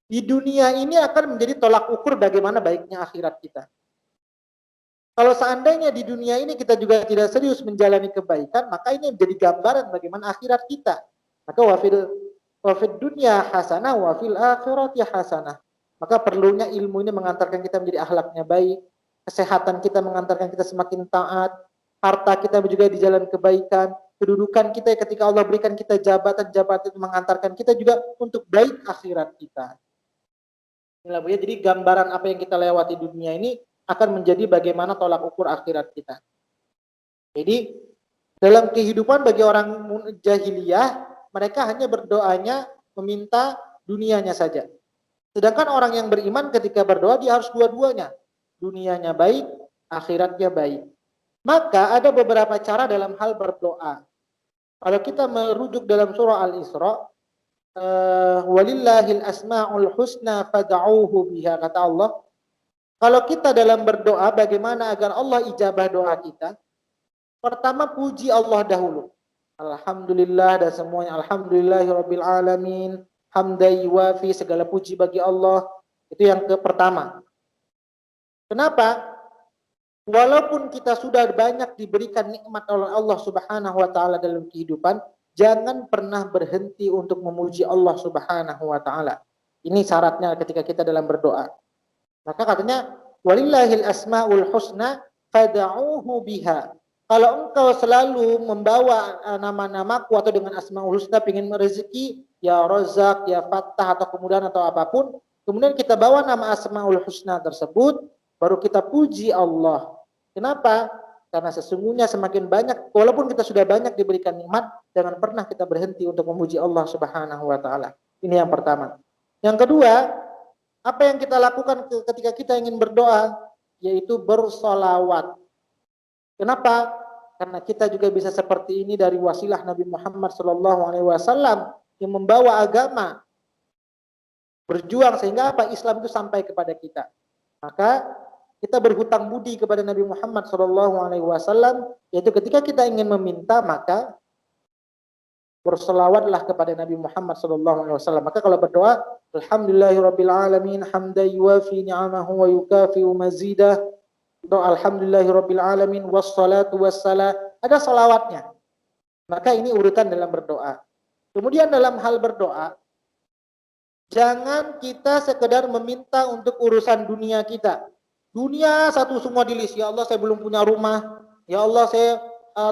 di dunia ini akan menjadi tolak ukur bagaimana baiknya akhirat kita. Kalau seandainya di dunia ini kita juga tidak serius menjalani kebaikan, maka ini menjadi gambaran bagaimana akhirat kita. Maka wafid dunya hasanah, wafil akhirati hasanah. Maka perlunya ilmu ini mengantarkan kita menjadi akhlaknya baik, kesehatan kita mengantarkan kita semakin taat, harta kita juga di jalan kebaikan, kedudukan kita ketika Allah berikan kita jabatan-jabatan itu mengantarkan kita juga untuk baik akhirat kita. Inilah Bu ya, jadi gambaran apa yang kita lewati di dunia ini akan menjadi bagaimana tolak ukur akhirat kita. Jadi dalam kehidupan bagi orang jahiliyah, mereka hanya berdoanya meminta dunianya saja. Sedangkan orang yang beriman ketika berdoa dia harus dua-duanya. Dunianya baik, akhiratnya baik. Maka ada beberapa cara dalam hal berdoa. Kalau kita merujuk dalam surah Al-Isra, walillahil asma'ul husna fad'uuhu biha, kata Allah. Kalau kita dalam berdoa bagaimana agar Allah ijabah doa kita? Pertama puji Allah dahulu. Alhamdulillah dan semuanya alhamdulillahirabbil alamin. Hamdai wafi, segala puji bagi Allah. Itu yang pertama. Kenapa? Walaupun kita sudah banyak diberikan nikmat oleh Allah Subhanahu wa taala dalam kehidupan, jangan pernah berhenti untuk memuji Allah Subhanahu wa taala. Ini syaratnya ketika kita dalam berdoa. Maka katanya walillahil asmaul husna fad'uuhu biha. Kalau engkau selalu membawa nama-namaku atau dengan asmaul husna ingin rezeki, ya Razzaq, ya Fattah atau kemudian atau apapun, kemudian kita bawa nama asmaul husna tersebut, baru kita puji Allah. Kenapa? Karena sesungguhnya semakin banyak, walaupun kita sudah banyak diberikan nikmat, jangan pernah kita berhenti untuk memuji Allah Subhanahu wa taala. Ini yang pertama. Yang kedua, apa yang kita lakukan ketika kita ingin berdoa? Yaitu bersolawat. Kenapa? karena kita juga bisa seperti ini dari wasilah Nabi Muhammad SAW yang membawa agama, berjuang sehingga apa Islam itu sampai kepada kita. Maka kita berhutang budi kepada Nabi Muhammad SAW, yaitu ketika kita ingin meminta maka berselawatlah kepada Nabi Muhammad SAW. Maka kalau berdoa, Alhamdulillahirabbil alamin hamdan yuwafi ni'amahu wa yukafi'u mazidah. Doa Alhamdulillahirabbil alamin wassalatu wassalam, ada salawatnya. Maka ini urutan dalam berdoa. Kemudian dalam hal berdoa, jangan kita sekedar meminta untuk urusan dunia kita. Dunia satu semua di list. Ya Allah, saya belum punya rumah. Ya Allah, saya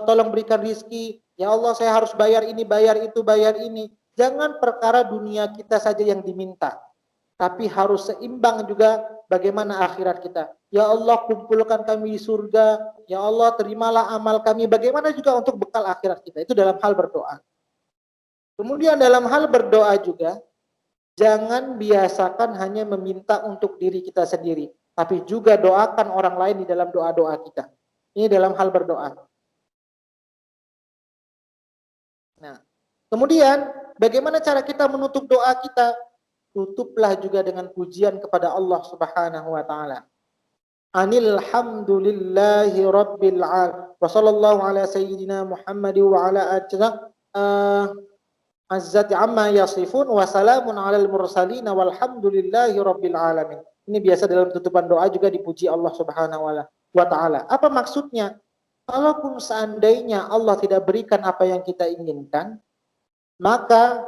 tolong berikan rizki. Ya Allah, saya harus bayar ini, bayar itu, bayar ini. Jangan perkara dunia kita saja yang diminta. Tapi harus seimbang juga bagaimana akhirat kita. Ya Allah, kumpulkan kami di surga. Ya Allah, terimalah amal kami. Bagaimana juga untuk bekal akhirat kita. Itu dalam hal berdoa. Kemudian dalam hal berdoa juga, jangan biasakan hanya meminta untuk diri kita sendiri, tapi juga doakan orang lain di dalam doa-doa kita. Ini dalam hal berdoa. Nah, kemudian bagaimana cara kita menutup doa kita? Tutuplah juga dengan pujian kepada Allah Subhanahu wa taala. Alhamdulillahi rabbil alamin. Wa sallallahu ala sayyidina Muhammad wa ala azzati amma yasifun wa salamun alal mursalin walhamdulillahi rabbil alamin. Ini biasa dalam tutupan doa juga dipuji Allah Subhanahu wa taala. Apa maksudnya? Kalaupun seandainya Allah tidak berikan apa yang kita inginkan, maka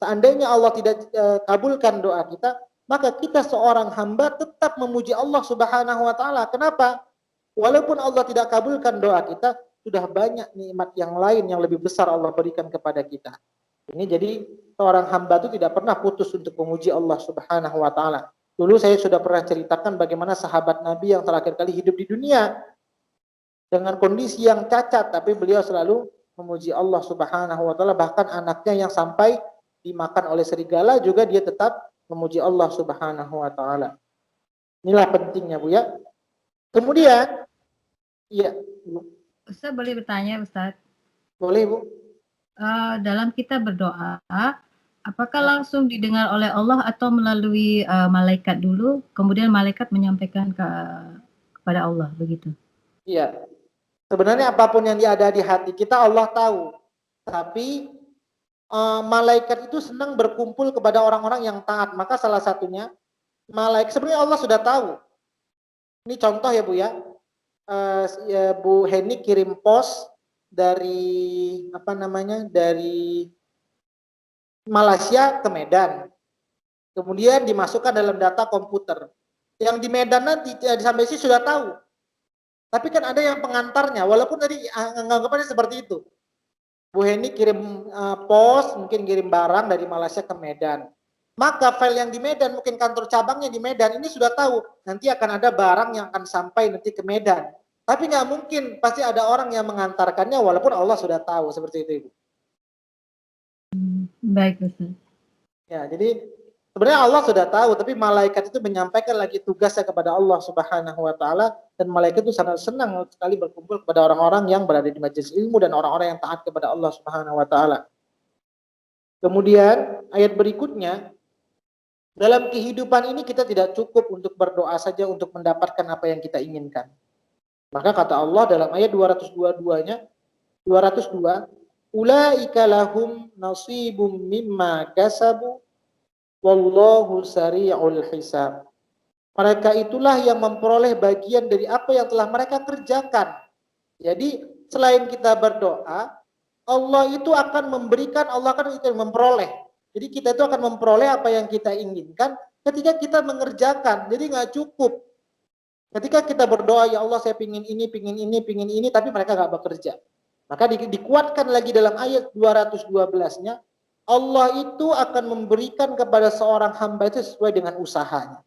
seandainya Allah tidak kabulkan doa kita, maka kita seorang hamba tetap memuji Allah Subhanahu wa taala. Kenapa? Walaupun Allah tidak kabulkan doa kita, sudah banyak nikmat yang lain yang lebih besar Allah berikan kepada kita. Ini jadi seorang hamba itu tidak pernah putus untuk memuji Allah Subhanahu wa taala. Dulu saya sudah pernah ceritakan bagaimana sahabat Nabi yang terakhir kali hidup di dunia dengan kondisi yang cacat, tapi beliau selalu memuji Allah Subhanahu wa taala, bahkan anaknya yang sampai dimakan oleh serigala juga dia tetap memuji Allah Subhanahu wa taala. Inilah pentingnya, Bu ya. Kemudian iya, Bu.
Ustaz boleh bertanya, Ustaz?
Boleh, Bu.
Dalam kita berdoa, apakah langsung didengar oleh Allah atau melalui malaikat dulu, kemudian malaikat menyampaikan kepada Allah, begitu?
Iya. Sebenarnya apapun yang ada di hati kita Allah tahu. Tapi malaikat itu senang berkumpul kepada orang-orang yang taat. Maka salah satunya malaikat, sebenarnya Allah sudah tahu. Ini contoh ya, Bu ya. Ya, Bu Heni kirim pos dari dari Malaysia ke Medan. Kemudian dimasukkan dalam data komputer. Yang di Medan nanti sampai sini sudah tahu. Tapi kan ada yang pengantarnya, walaupun tadi anggapannya seperti itu. Bu Heni kirim pos, mungkin kirim barang dari Malaysia ke Medan. Maka file yang di Medan, mungkin kantor cabangnya di Medan, ini sudah tahu. Nanti akan ada barang yang akan sampai nanti ke Medan. Tapi nggak mungkin, pasti ada orang yang mengantarkannya, walaupun Allah sudah tahu, seperti itu, Ibu.
Baik, Ustaz.
Ya, jadi sebenarnya Allah sudah tahu, tapi malaikat itu menyampaikan lagi tugasnya kepada Allah Subhanahu wa taala, dan malaikat itu sangat senang sekali berkumpul kepada orang-orang yang berada di majelis ilmu dan orang-orang yang taat kepada Allah Subhanahu wa taala. Kemudian ayat berikutnya, dalam kehidupan ini kita tidak cukup untuk berdoa saja untuk mendapatkan apa yang kita inginkan. Maka kata Allah dalam ayat 202-nya, 202, ulaika lahum nasibum mimma kasabu wallahu sari'ul hisab. Mereka itulah yang memperoleh bagian dari apa yang telah mereka kerjakan. Jadi selain kita berdoa, Allah itu akan memberikan, Allah akan itu memperoleh. Jadi kita itu akan memperoleh apa yang kita inginkan ketika kita mengerjakan. Jadi nggak cukup. Ketika kita berdoa, ya Allah saya pingin ini, tapi mereka nggak bekerja. Maka dikuatkan lagi dalam ayat 212-nya, Allah itu akan memberikan kepada seorang hamba itu sesuai dengan usahanya.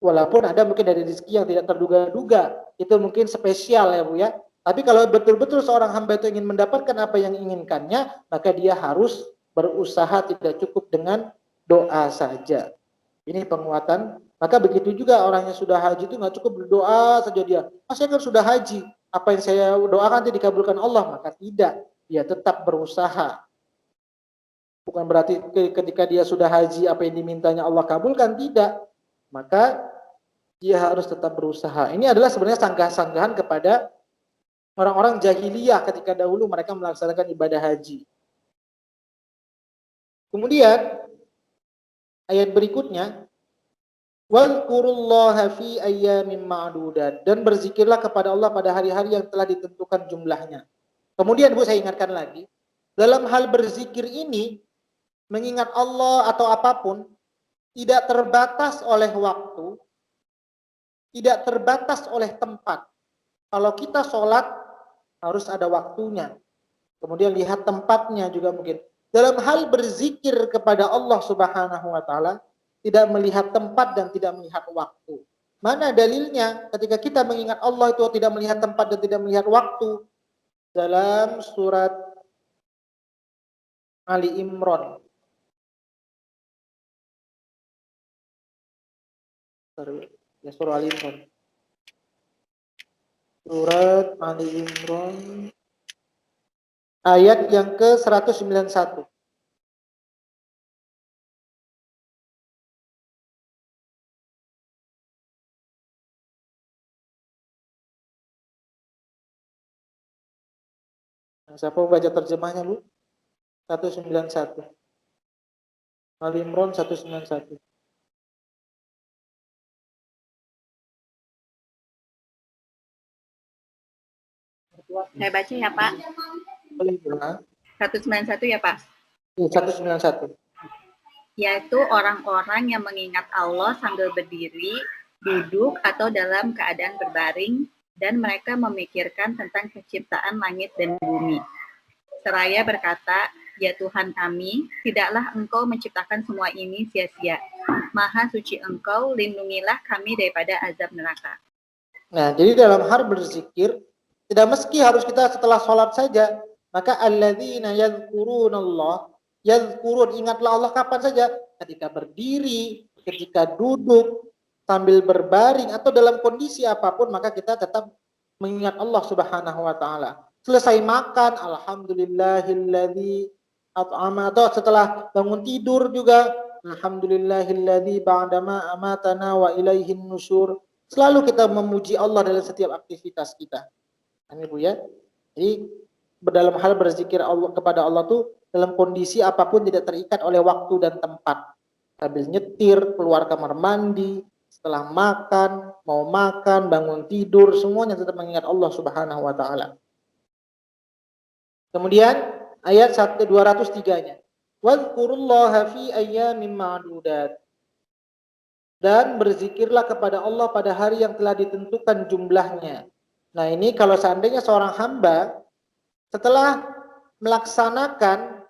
Walaupun ada mungkin dari rezeki yang tidak terduga-duga, itu mungkin spesial ya Bu ya. Tapi kalau betul-betul seorang hamba itu ingin mendapatkan apa yang inginkannya, maka dia harus berusaha, tidak cukup dengan doa saja. Ini penguatan. Maka begitu juga orang yang sudah haji itu nggak cukup berdoa saja dia. Saya kan sudah haji. apa yang saya doakan nanti dikabulkan Allah, maka tidak, dia tetap berusaha. Bukan berarti ketika dia sudah haji apa yang dimintanya Allah kabulkan, tidak. Maka dia harus tetap berusaha. Ini adalah sebenarnya sanggahan-sanggahan kepada orang-orang jahiliyah ketika dahulu mereka melaksanakan ibadah haji. Kemudian ayat berikutnya, wadhkurullaha fi ayyamin ma'dudat, dan berzikirlah kepada Allah pada hari-hari yang telah ditentukan jumlahnya. Kemudian Bu, saya ingatkan lagi, dalam hal berzikir ini mengingat Allah atau apapun tidak terbatas oleh waktu, tidak terbatas oleh tempat. Kalau kita sholat harus ada waktunya. Kemudian lihat tempatnya juga mungkin. Dalam hal berzikir kepada Allah Subhanahu wa taala tidak melihat tempat dan tidak melihat waktu. Mana dalilnya ketika kita mengingat Allah itu tidak melihat tempat dan tidak melihat waktu? Dalam surat Ali Imran. Ya, surah Ali Imran. Surat Ali Imran ayat yang ke-191. Siapa mau baca terjemahnya, Bu? 191. Ali Imran 191.
Saya baca ya Pak. 191 ya Pak.
191.
Yaitu orang-orang yang mengingat Allah sambil berdiri, duduk, atau dalam keadaan berbaring, dan mereka memikirkan tentang penciptaan langit dan bumi. Seraya berkata, ya Tuhan kami, tidaklah Engkau menciptakan semua ini sia-sia. Maha suci Engkau, lindungilah kami daripada azab neraka.
Nah, jadi dalam hal berzikir, tidak meski harus kita setelah sholat saja. Maka alladzina yadhkurunallah, yadhkurun, ingatlah Allah kapan saja? Ketika berdiri, ketika duduk, sambil berbaring, atau dalam kondisi apapun, maka kita tetap mengingat Allah Subhanahu wa taala. Selesai makan, alhamdulillahilladzi at'ama, atau setelah bangun tidur juga, alhamdulillahilladzi ba'dama amatana wa ilaihin nusyur. Selalu kita memuji Allah dalam setiap aktivitas kita. Ini Bu ya. Jadi dalam hal berzikir Allah kepada Allah tuh dalam kondisi apapun tidak terikat oleh waktu dan tempat. Sambil nyetir, keluar kamar mandi, setelah makan, mau makan, bangun tidur, semuanya tetap mengingat Allah Subhanahu wa taala. Kemudian ayat 203-nya. Wadhkurullaha fi ayyamin ma'dudat. Dan berzikirlah kepada Allah pada hari yang telah ditentukan jumlahnya. Nah, ini kalau seandainya seorang hamba setelah melaksanakan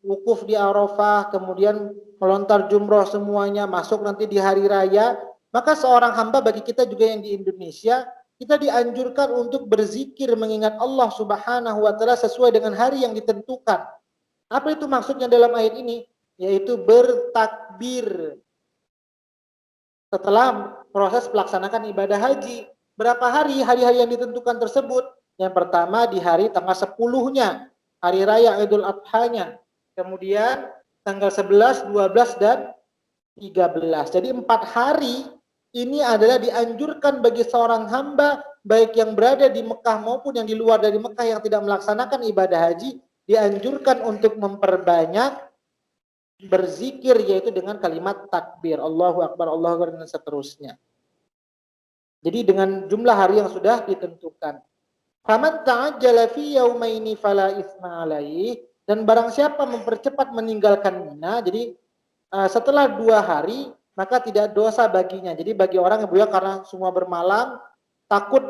wukuf di Arafah, kemudian melontar jumroh semuanya, masuk nanti di hari raya, maka seorang hamba, bagi kita juga yang di Indonesia, kita dianjurkan untuk berzikir mengingat Allah Subhanahu wa taala sesuai dengan hari yang ditentukan. Apa itu maksudnya dalam ayat ini? Yaitu bertakbir setelah proses melaksanakan ibadah haji. Berapa hari-hari yang ditentukan tersebut? Yang pertama di hari tanggal 10-nya, hari raya Idul Adha-nya. Kemudian tanggal 11, 12, dan 13. Jadi 4 hari ini adalah dianjurkan bagi seorang hamba, baik yang berada di Mekah maupun yang di luar dari Mekah yang tidak melaksanakan ibadah haji, dianjurkan untuk memperbanyak berzikir, yaitu dengan kalimat takbir, Allahu Akbar, Allahu Akbar, dan seterusnya. Jadi dengan jumlah hari yang sudah ditentukan. Faman ta'ajjala fi yaumaini fala itsma alaihi, dan barang siapa mempercepat meninggalkan Mina, jadi setelah 2 hari maka tidak dosa baginya. Jadi bagi orang yang buya karena semua bermalam, takut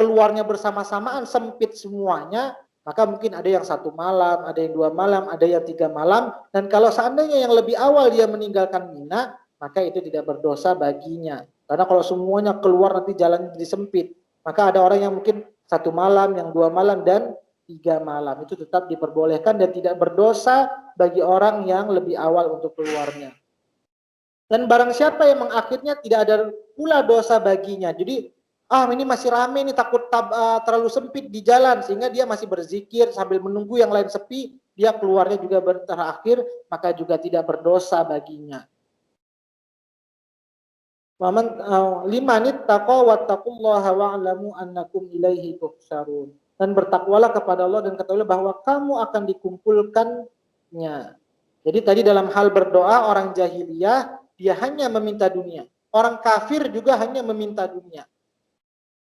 keluarnya bersama-samaan, sempit semuanya, maka mungkin ada yang 1 malam, ada yang 2 malam, ada yang 3 malam. Dan kalau seandainya yang lebih awal dia meninggalkan Mina, maka itu tidak berdosa baginya. Karena kalau semuanya keluar nanti jalan jadi sempit. Maka ada orang yang mungkin 1 malam, yang 2 malam, dan 3 malam. Itu tetap diperbolehkan dan tidak berdosa bagi orang yang lebih awal untuk keluarnya. Dan barang siapa yang mengakhirnya, tidak ada pula dosa baginya. Jadi ini masih rame nih, takut terlalu sempit di jalan, sehingga dia masih berzikir sambil menunggu yang lain sepi, dia keluarnya juga terakhir, maka juga tidak berdosa baginya. Limanit taqwa wattaqullaha wa'lamu annakum ilaihi tuhsyarun. Dan bertakwalah kepada Allah dan ketahuilah bahwa kamu akan dikumpulkannya. Jadi tadi dalam hal berdoa orang jahiliyah dia hanya meminta dunia. Orang kafir juga hanya meminta dunia.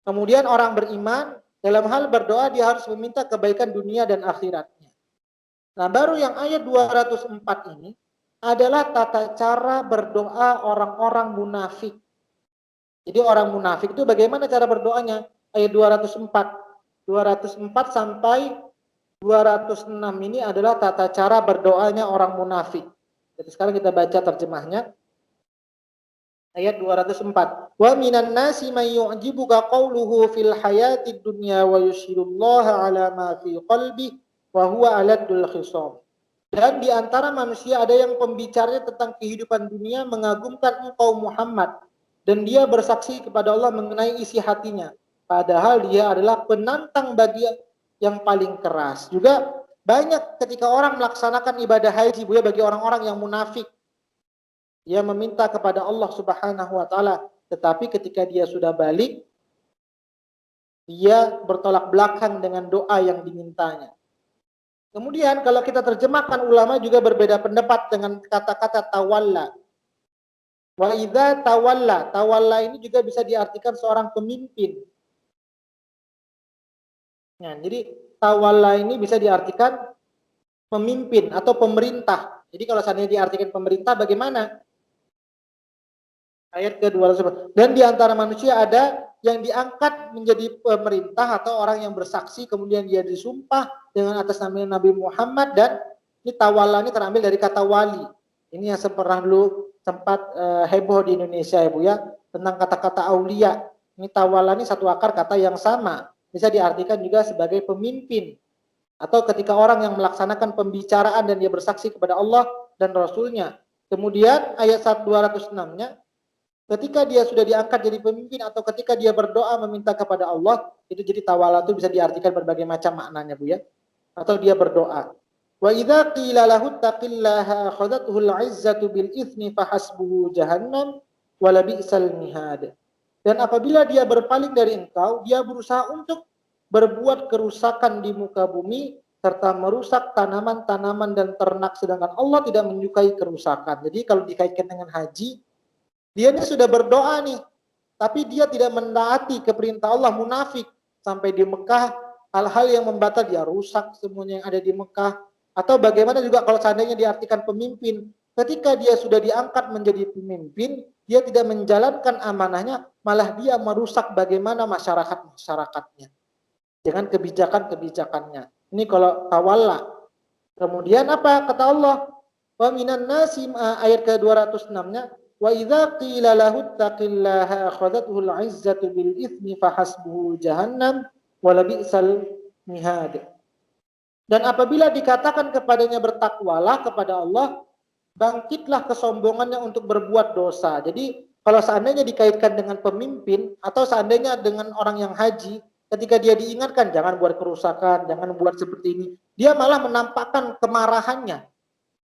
Kemudian orang beriman dalam hal berdoa dia harus meminta kebaikan dunia dan akhiratnya. Nah, baru yang ayat 204 ini adalah tata cara berdoa orang-orang munafik. Jadi orang munafik itu bagaimana cara berdoanya? Ayat 204 sampai 206 ini adalah tata cara berdoanya orang munafik. Jadi sekarang kita baca terjemahnya. Ayat 204. Wa minan nasi may yu'jibuka qawluhu fil hayatid dunya wa yushirullaha ala ma fi qalbi wa huwa aladul khisam. Dan di antara manusia ada yang pembicaranya tentang kehidupan dunia mengagumkan engkau Muhammad dan dia bersaksi kepada Allah mengenai isi hatinya. Padahal dia adalah penantang bagi yang paling keras. Juga banyak ketika orang melaksanakan ibadah haji bagi orang-orang yang munafik. Dia meminta kepada Allah Subhanahu wa taala, tetapi ketika dia sudah balik dia bertolak belakang dengan doa yang dimintanya. Kemudian kalau kita terjemahkan, ulama juga berbeda pendapat dengan kata-kata tawalla. Wa idza tawalla, tawalla ini juga bisa diartikan seorang pemimpin. Nah, jadi tawalla ini bisa diartikan pemimpin atau pemerintah. Jadi kalau seandainya diartikan pemerintah bagaimana? Ayat ke-200. Dan di antara manusia ada yang diangkat menjadi pemerintah atau orang yang bersaksi kemudian dia disumpah dengan atas nama Nabi Muhammad, dan ini tawalla ini terambil dari kata wali. Ini yang pernah dulu sempat heboh di Indonesia ya Bu ya, tentang kata-kata aulia. Ini tawalla ini satu akar kata yang sama. Bisa diartikan juga sebagai pemimpin atau ketika orang yang melaksanakan pembicaraan dan dia bersaksi kepada Allah dan Rasulnya. Kemudian ayat 206-nya, ketika dia sudah diangkat jadi pemimpin atau ketika dia berdoa meminta kepada Allah, itu jadi tawalla itu bisa diartikan berbagai macam maknanya Bu ya. Atau dia berdoa. Wa idza qila lahu taqillaha akhadhathu al-'izzatu bil itsmi fahasbuhu jahannam wa la bi'sal mihad. Dan apabila dia berpaling dari engkau, dia berusaha untuk berbuat kerusakan di muka bumi serta merusak tanaman-tanaman dan ternak, sedangkan Allah tidak menyukai kerusakan. Jadi kalau dikaitkan dengan haji, dia ini sudah berdoa nih, tapi dia tidak menaati keperintah Allah, munafik. Sampai di Mekah, hal-hal yang membatal dia rusak semuanya yang ada di Mekah. Atau bagaimana juga kalau seandainya diartikan pemimpin, ketika dia sudah diangkat menjadi pemimpin, dia tidak menjalankan amanahnya, malah dia merusak bagaimana masyarakatnya dengan kebijakan-kebijakannya. Ini kalau tawalla. Kemudian apa kata Allah? Wa minan nasi, ayat ke-206-nya, wa idza qila lahu taqillaha akhadhathu al-'izzatu bil itsmi fahasbuhu jahannam wa la bi'sal mihad. Dan apabila dikatakan kepadanya bertakwalah kepada Allah, bangkitlah kesombongannya untuk berbuat dosa. Jadi kalau seandainya dikaitkan dengan pemimpin atau seandainya dengan orang yang haji, ketika dia diingatkan jangan buat kerusakan, jangan buat seperti ini, dia malah menampakkan kemarahannya,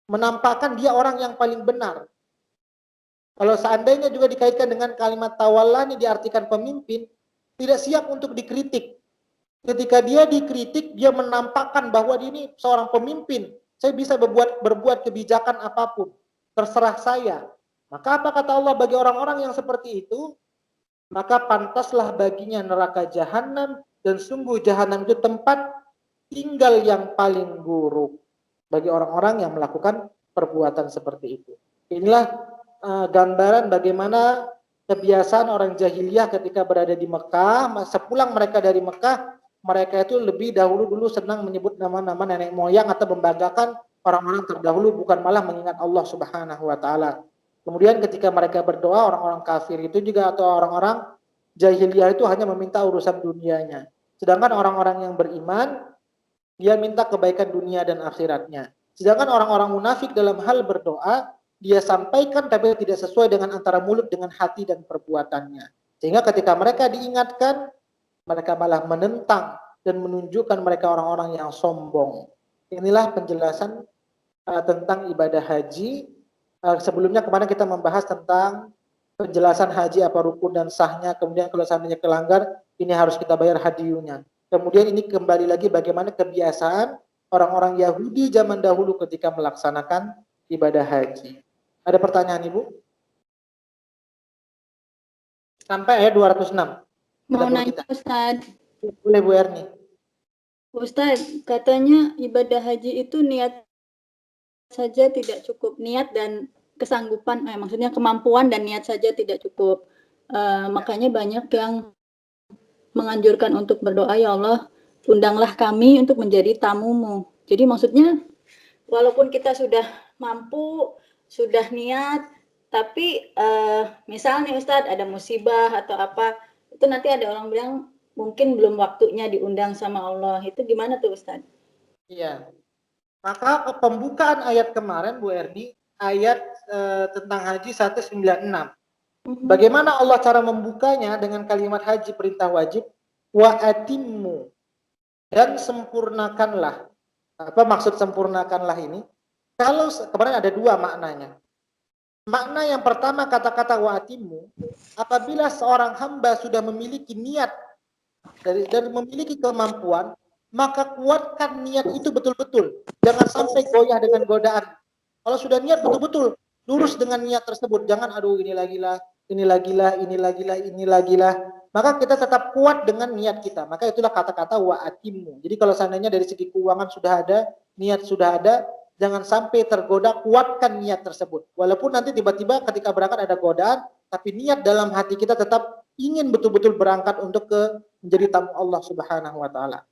menampakkan dia orang yang paling benar. Kalau seandainya juga dikaitkan dengan kalimat tawalla ini diartikan pemimpin, tidak siap untuk dikritik. Ketika dia dikritik, dia menampakkan bahwa dia ini seorang pemimpin. Saya bisa berbuat kebijakan apapun, terserah saya. Maka apa kata Allah bagi orang-orang yang seperti itu? Maka pantaslah baginya neraka jahanam, dan sungguh jahanam itu tempat tinggal yang paling buruk bagi orang-orang yang melakukan perbuatan seperti itu. Inilah gambaran bagaimana kebiasaan orang jahiliyah ketika berada di Mekah. Sepulang mereka dari Mekah, mereka itu lebih dahulu senang menyebut nama-nama nenek moyang atau membanggakan orang-orang terdahulu, bukan malah mengingat Allah Subhanahu wa taala. Kemudian ketika mereka berdoa, orang-orang kafir itu juga atau orang-orang jahiliyah itu hanya meminta urusan dunianya. Sedangkan orang-orang yang beriman, dia minta kebaikan dunia dan akhiratnya. Sedangkan orang-orang munafik dalam hal berdoa, dia sampaikan tapi tidak sesuai dengan antara mulut dengan hati dan perbuatannya. Sehingga ketika mereka diingatkan, mereka malah menentang dan menunjukkan mereka orang-orang yang sombong. Inilah penjelasan tentang ibadah haji. Sebelumnya kemarin kita membahas tentang penjelasan haji apa rukun dan sahnya, kemudian kalau seandainya kelanggar, ini harus kita bayar hadiyunya. Kemudian ini kembali lagi bagaimana kebiasaan orang-orang Yahudi zaman dahulu ketika melaksanakan ibadah haji. Ada pertanyaan Ibu? Sampai ayat 206.
Mau nanya Ustaz.
Boleh Bu Erni.
Ustaz, katanya ibadah haji itu niat saja tidak cukup. Niat dan kesanggupan, maksudnya kemampuan dan niat saja tidak cukup. Makanya banyak yang menganjurkan untuk berdoa, ya Allah, undanglah kami untuk menjadi tamumu. Jadi maksudnya, walaupun kita sudah mampu, sudah niat, tapi misalnya Ustadz ada musibah atau apa, itu nanti ada orang bilang mungkin belum waktunya diundang sama Allah. Itu gimana tuh Ustadz?
Iya. Maka pembukaan ayat kemarin Bu Erni, ayat tentang haji 196. Bagaimana Allah cara membukanya dengan kalimat haji perintah wajib, wa atimmu, dan sempurnakanlah. Apa maksud sempurnakanlah ini? Kalau kemarin ada dua maknanya. Makna yang pertama kata-kata wa atimmu, apabila seorang hamba sudah memiliki niat dan memiliki kemampuan, maka kuatkan niat itu betul-betul. Jangan sampai goyah dengan godaan. Kalau sudah niat betul-betul, lurus dengan niat tersebut. Jangan aduh ini lagi lah, ini lagi lah, ini lagi lah, ini lagi lah. Maka kita tetap kuat dengan niat kita. Maka itulah kata-kata wa atimmu. Jadi kalau seandainya dari segi keuangan sudah ada, niat sudah ada, jangan sampai tergoda, kuatkan niat tersebut. Walaupun nanti tiba-tiba ketika berangkat ada godaan, tapi niat dalam hati kita tetap ingin betul-betul berangkat untuk menjadi tamu Allah Subhanahu wa taala.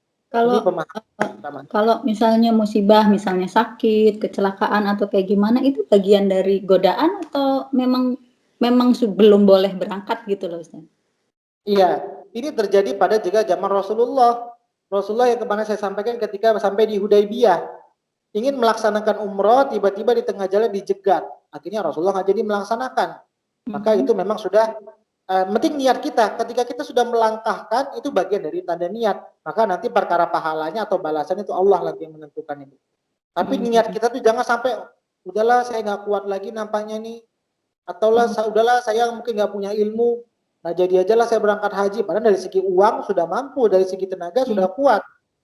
Kalau misalnya musibah, misalnya sakit, kecelakaan atau kayak gimana, itu bagian dari godaan atau memang belum boleh berangkat gitu loh Ustaz?
Iya, ini terjadi pada juga zaman Rasulullah. Rasulullah yang kemarin saya sampaikan ketika sampai di Hudaybiyah, ingin melaksanakan umroh, tiba-tiba di tengah jalan dijegat. Akhirnya Rasulullah nggak jadi melaksanakan. Maka itu memang sudah penting niat kita. Ketika kita sudah melangkahkan, itu bagian dari tanda niat. Maka nanti perkara pahalanya atau balasan itu Allah lagi yang menentukan itu. Tapi niat kita tuh jangan sampai, udahlah saya nggak kuat lagi nampaknya nih. Atau udahlah saya mungkin nggak punya ilmu. Nah jadi aja lah saya berangkat haji. Padahal dari segi uang sudah mampu, dari segi tenaga sudah kuat.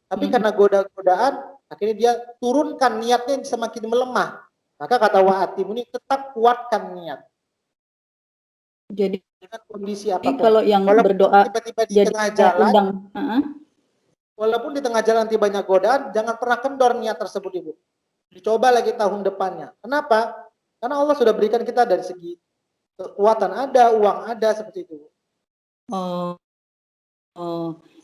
Tapi karena godaan, akhirnya dia turunkan niatnya semakin melemah. Maka kata wa'atim ini tetap kuatkan niat.
Jadi
dengan kondisi apapun.
Kalau yang berdoa
tiba-tiba di tengah jalan, walaupun di tengah jalan tibanya godaan, jangan pernah kendor niat tersebut Ibu. Dicoba lagi tahun depannya. Kenapa? Karena Allah sudah berikan kita dari segi kekuatan ada, uang ada, seperti itu.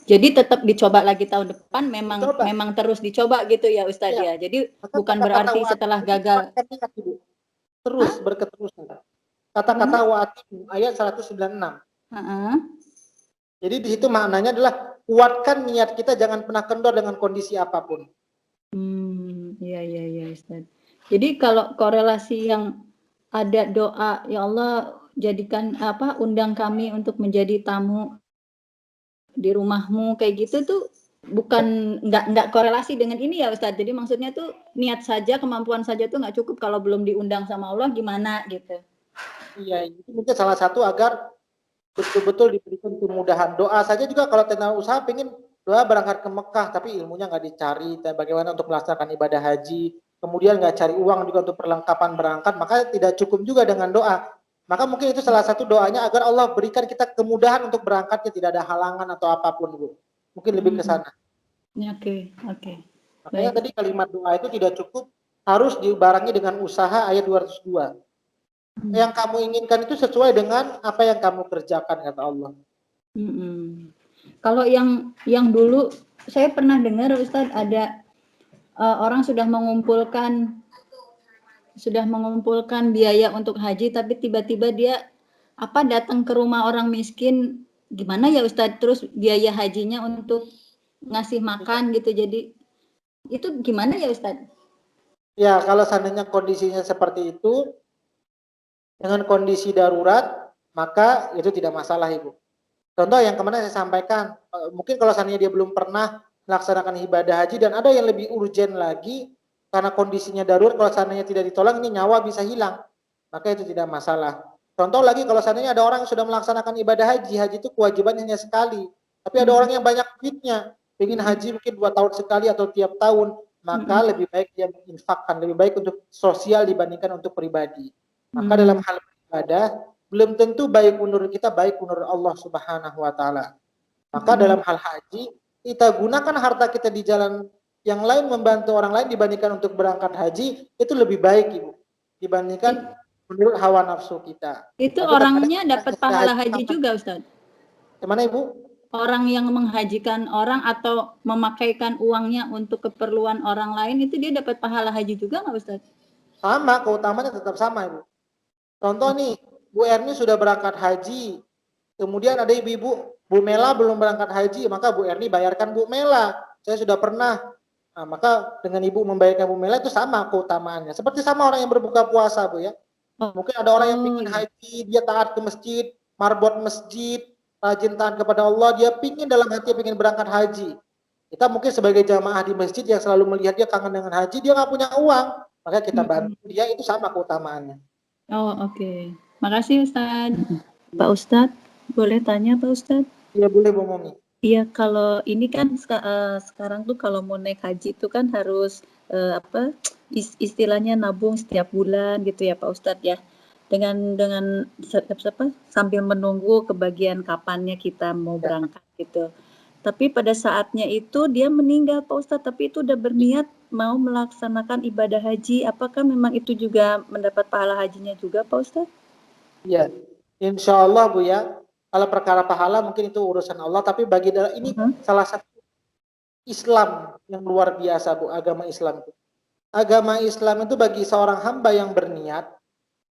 Jadi tetap dicoba lagi tahun depan, memang terus dicoba gitu ya Ustadz ya. Jadi bukan berarti setelah gagal.
Terus berketerusan. Kata-kata wa'atim ayat 196. Jadi di situ maknanya adalah kuatkan niat kita, jangan pernah kendor dengan kondisi apapun.
Iya Ustaz. Jadi kalau korelasi yang ada doa, ya Allah jadikan undang kami untuk menjadi tamu di rumahmu kayak gitu tuh bukan nggak korelasi dengan ini ya Ustaz. Jadi maksudnya tuh niat saja, kemampuan saja tuh nggak cukup, kalau belum diundang sama Allah gimana gitu.
Iya, itu mungkin salah satu agar betul-betul diberikan kemudahan. Doa saja juga kalau tentang usaha pengen doa berangkat ke Mekah, tapi ilmunya nggak dicari, dan bagaimana untuk melaksanakan ibadah haji, kemudian nggak cari uang juga untuk perlengkapan berangkat, maka tidak cukup juga dengan doa. Maka mungkin itu salah satu doanya agar Allah berikan kita kemudahan untuk berangkatnya, tidak ada halangan atau apapun, Bu. Mungkin lebih ke sana.
Oke.
Makanya tadi kalimat doa itu tidak cukup, harus dibarengi dengan usaha ayat 202. Yang kamu inginkan itu sesuai dengan apa yang kamu kerjakan, kata Allah.
Kalau yang dulu saya pernah dengar Ustadz, ada orang sudah mengumpulkan biaya untuk haji, tapi tiba-tiba dia datang ke rumah orang miskin, gimana ya Ustadz, terus biaya hajinya untuk ngasih makan gitu, jadi itu gimana ya Ustadz?
Ya, kalau seandainya kondisinya seperti itu, dengan kondisi darurat, maka itu tidak masalah Ibu. Contoh yang kemarin saya sampaikan, mungkin kalau seandainya dia belum pernah melaksanakan ibadah haji dan ada yang lebih urgent lagi karena kondisinya darurat, kalau seandainya tidak ditolong ini nyawa bisa hilang, maka itu tidak masalah. Contoh lagi kalau seandainya ada orang yang sudah melaksanakan ibadah haji, haji itu kewajibannya hanya sekali, tapi ada orang yang banyak duitnya, ingin haji mungkin 2 tahun sekali atau tiap tahun, maka lebih baik dia menginfakkan, lebih baik untuk sosial dibandingkan untuk pribadi. Maka dalam hal ibadah belum tentu baik menurut kita, baik menurut Allah Subhanahu wa taala. Maka dalam hal haji, kita gunakan harta kita di jalan yang lain, membantu orang lain dibandingkan untuk berangkat haji, itu lebih baik Ibu dibandingkan menurut hawa nafsu kita.
Itu
Tapi
orangnya
terkadang
dapat
kita
pahala
haji
haji juga, Ustaz.
Gimana Ibu?
Orang yang menghajikan orang atau memakaikan uangnya untuk keperluan orang lain itu dia dapat pahala haji juga nggak, Ustaz?
Sama, keutamaannya tetap sama Ibu. Contoh nih, Bu Erni sudah berangkat haji, kemudian ada ibu-ibu, Bu Mela belum berangkat haji, maka Bu Erni bayarkan Bu Mela. Saya sudah pernah. Nah, maka dengan ibu membayarkan Bu Mela itu sama keutamaannya. Seperti sama orang yang berbuka puasa, Bu ya. Mungkin ada orang yang ingin haji, dia taat ke masjid, marbot masjid, rajin taat kepada Allah, dia pingin dalam hati pingin berangkat haji. Kita mungkin sebagai jamaah di masjid yang selalu melihat dia kangen dengan haji, dia nggak punya uang, maka kita bantu dia, itu sama keutamaannya.
Oh, oke. Makasih, Ustaz. Pak Ustadz, boleh tanya Pak Ustadz?
Iya boleh Bu Momi.
Iya, kalau ini kan sekarang tuh kalau mau naik haji itu kan harus istilahnya nabung setiap bulan gitu ya Pak Ustadz ya. Dengan sambil menunggu kebagian kapannya kita mau berangkat gitu. Tapi pada saatnya itu dia meninggal Pak Ustadz, tapi itu udah berniat mau melaksanakan ibadah haji. Apakah memang itu juga mendapat pahala hajinya juga Pak Ustadz?
Iya, insya Allah Bu ya. Kalau perkara pahala mungkin itu urusan Allah, tapi bagi ini salah satu Islam yang luar biasa Bu, agama Islam itu. Agama Islam itu bagi seorang hamba yang berniat,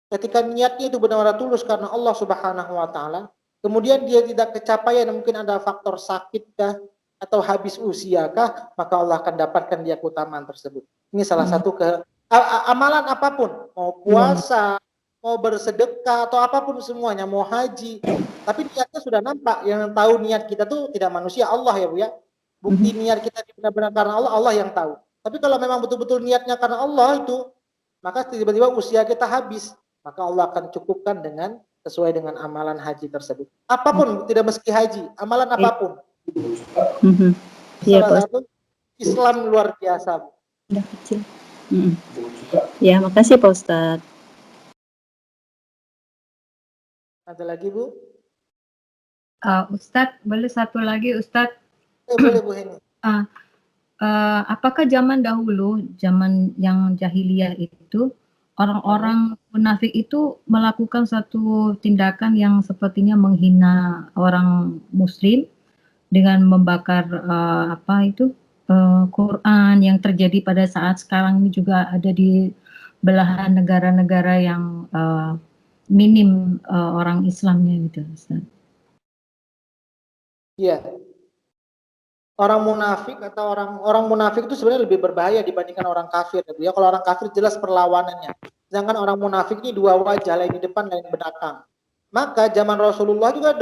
ketika niatnya itu benar-benar tulus karena Allah Subhanahu wa taala, kemudian dia tidak kecapaian, mungkin ada faktor sakit kah atau habis usia kah, maka Allah akan dapatkan dia keutamaan tersebut. Ini salah satu amalan apapun, mau puasa, mau bersedekah atau apapun semuanya, mau haji, tapi niatnya sudah nampak. Yang tahu niat kita tuh tidak manusia, Allah ya Bu ya. Bukti niat kita benar-benar karena Allah, Allah yang tahu. Tapi kalau memang betul-betul niatnya karena Allah itu, maka tiba-tiba usia kita habis, maka Allah akan cukupkan dengan sesuai dengan amalan haji tersebut. Apapun, tidak meski haji, amalan apapun. Salah satu Islam luar biasa.
Udah kecil. Ya, makasih Pak Ustadz.
Ada lagi Bu?
Ustadz, boleh satu lagi Ustadz?
Boleh Bu Heni.
Apakah zaman dahulu, zaman yang jahiliyah itu, orang-orang munafik itu melakukan satu tindakan yang sepertinya menghina orang Muslim dengan membakar Quran yang terjadi pada saat sekarang ini juga ada di belahan negara-negara yang minim orang Islamnya gitu, Ustaz.
Iya. Orang munafik atau orang munafik itu sebenarnya lebih berbahaya dibandingkan orang kafir ya. Kalau orang kafir jelas perlawanannya. Sedangkan orang munafik ini dua wajah, lain di depan, lain belakang. Maka zaman Rasulullah juga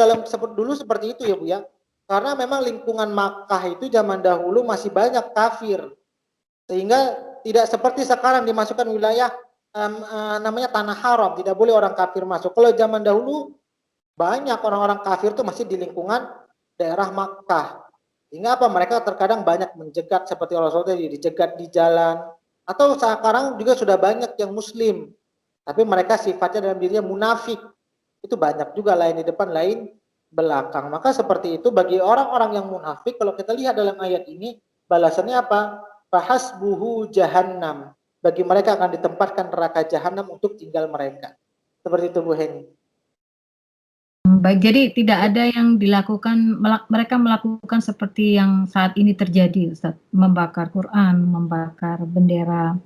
dulu seperti itu ya Bu ya. Karena memang lingkungan Makkah itu zaman dahulu masih banyak kafir. Sehingga tidak seperti sekarang dimasukkan wilayah namanya tanah haram, tidak boleh orang kafir masuk. Kalau zaman dahulu banyak orang-orang kafir itu masih di lingkungan daerah Makkah. Sehingga apa? Mereka terkadang banyak menjegat seperti Rasulullah tadi, dijegat di jalan. Atau sekarang juga sudah banyak yang muslim, tapi mereka sifatnya dalam dirinya munafik. Itu banyak juga, lain di depan, lain belakang. Maka seperti itu bagi orang-orang yang munafik, kalau kita lihat dalam ayat ini, balasannya apa? Fahasbuhu jahannam. Bagi mereka akan ditempatkan neraka jahanam untuk tinggal mereka. Seperti itu Bu Heni.
Baik, jadi tidak ada yang dilakukan, mereka melakukan seperti yang saat ini terjadi, Ustaz, membakar Quran, membakar bendera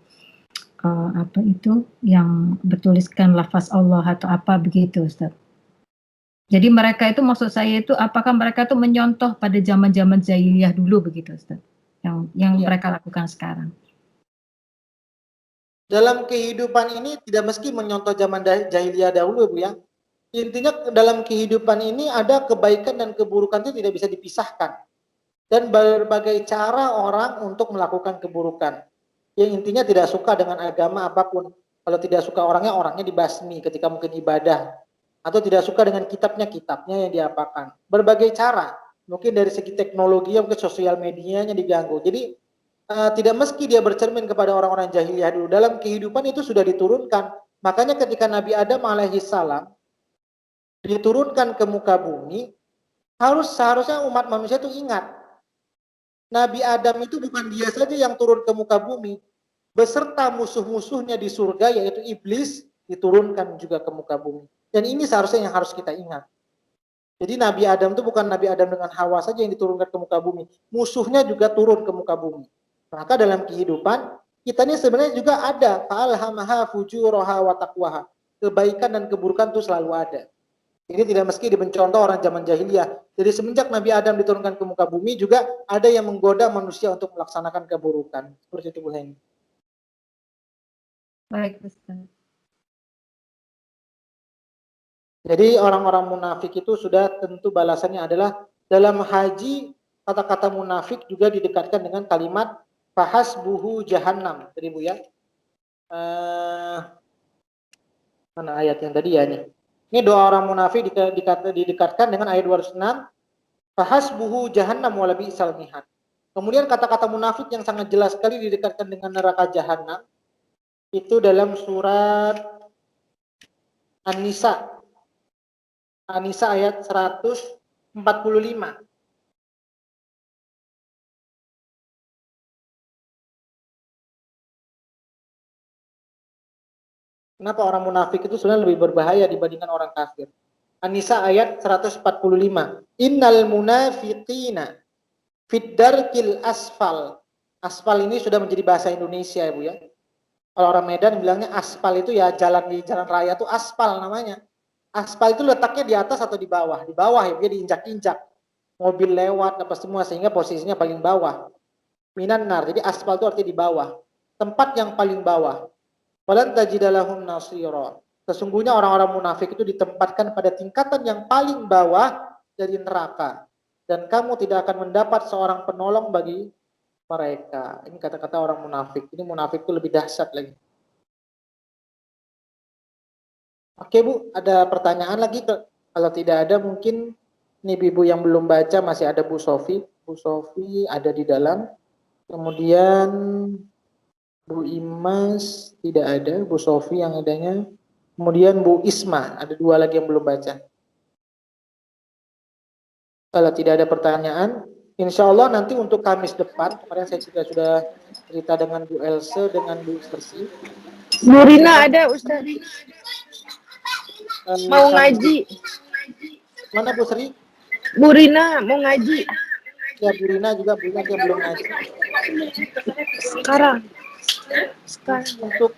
yang bertuliskan lafaz Allah atau apa begitu, Ustaz. Jadi mereka itu, maksud saya itu, apakah mereka itu menyontoh pada zaman-zaman jahiliyah dulu begitu, Ustaz, yang mereka lakukan sekarang?
Dalam kehidupan ini tidak meski menyontoh zaman jahiliyah dahulu Bu ya. Intinya dalam kehidupan ini ada kebaikan dan keburukan itu tidak bisa dipisahkan. Dan berbagai cara orang untuk melakukan keburukan. Yang intinya tidak suka dengan agama apapun. Kalau tidak suka orangnya dibasmi ketika mungkin ibadah. Atau tidak suka dengan kitabnya yang diapakan. Berbagai cara. Mungkin dari segi teknologi, mungkin sosial medianya diganggu. Jadi tidak meski dia bercermin kepada orang-orang jahiliyah dulu. Dalam kehidupan itu sudah diturunkan. Makanya ketika Nabi Adam alaihissalam diturunkan ke muka bumi, seharusnya umat manusia itu ingat, Nabi Adam itu bukan dia saja yang turun ke muka bumi, beserta musuh-musuhnya di surga yaitu iblis diturunkan juga ke muka bumi. Dan ini seharusnya yang harus kita ingat. Jadi Nabi Adam itu bukan Nabi Adam dengan Hawa saja yang diturunkan ke muka bumi, musuhnya juga turun ke muka bumi. Maka dalam kehidupan kita ini sebenarnya juga ada fa'alhamaha fujuraha wa taqwaha. Kebaikan dan keburukan itu selalu ada. Ini tidak meski dicontoh orang zaman jahiliyah. Jadi semenjak Nabi Adam diturunkan ke muka bumi juga ada yang menggoda manusia untuk melaksanakan keburukan. Seperti itu Bu Heni.
Baik, Ustaz.
Jadi orang-orang munafik itu sudah tentu balasannya adalah dalam haji kata-kata munafik juga didekatkan dengan kalimat fahasbuhu jahannam. Jadi Bu ya. Mana ayat yang tadi ya nih. Ini doa orang munafik didekatkan dengan ayat 206. Fahasbuhu jahannam wa labi'sal mihad. Kemudian kata-kata munafik yang sangat jelas sekali didekatkan dengan neraka jahannam itu dalam surat An-Nisa. An-Nisa ayat 145. Kenapa orang munafik itu sebenarnya lebih berbahaya dibandingkan orang kafir? An-Nisa ayat 145. Innal munafiqina fid darkil asfal. Aspal ini sudah menjadi bahasa Indonesia ya Bu ya. Kalau orang Medan bilangnya aspal itu ya jalan di jalan raya itu aspal namanya. Aspal itu letaknya di atas atau di bawah? Di bawah ya, dia diinjak-injak. Mobil lewat apa semua sehingga posisinya paling bawah. Minan nar. Jadi aspal itu artinya di bawah. Tempat yang paling bawah. Walan tajidalahum nasira. Sesungguhnya orang-orang munafik itu ditempatkan pada tingkatan yang paling bawah dari neraka. Dan kamu tidak akan mendapat seorang penolong bagi mereka. Ini kata-kata orang munafik. Ini munafik itu lebih dahsyat lagi. Oke Bu, ada pertanyaan lagi? Kalau tidak ada mungkin ini ibu yang belum baca masih ada Bu Sofi. Bu Sofi ada di dalam. Kemudian Bu Imas tidak ada, Bu Sofi yang adanya. Kemudian Bu Isma, ada dua lagi yang belum baca. Kalau tidak ada pertanyaan, insya Allah nanti untuk Kamis depan, kemarin saya juga sudah cerita dengan Bu Else, dengan Bu Sersi.
Bu Rina ada Ustaz. Mau ngaji.
Mana Bu Sri?
Bu Rina mau ngaji.
Ya Bu Rina juga yang belum ngaji.
Sekarang.
Untuk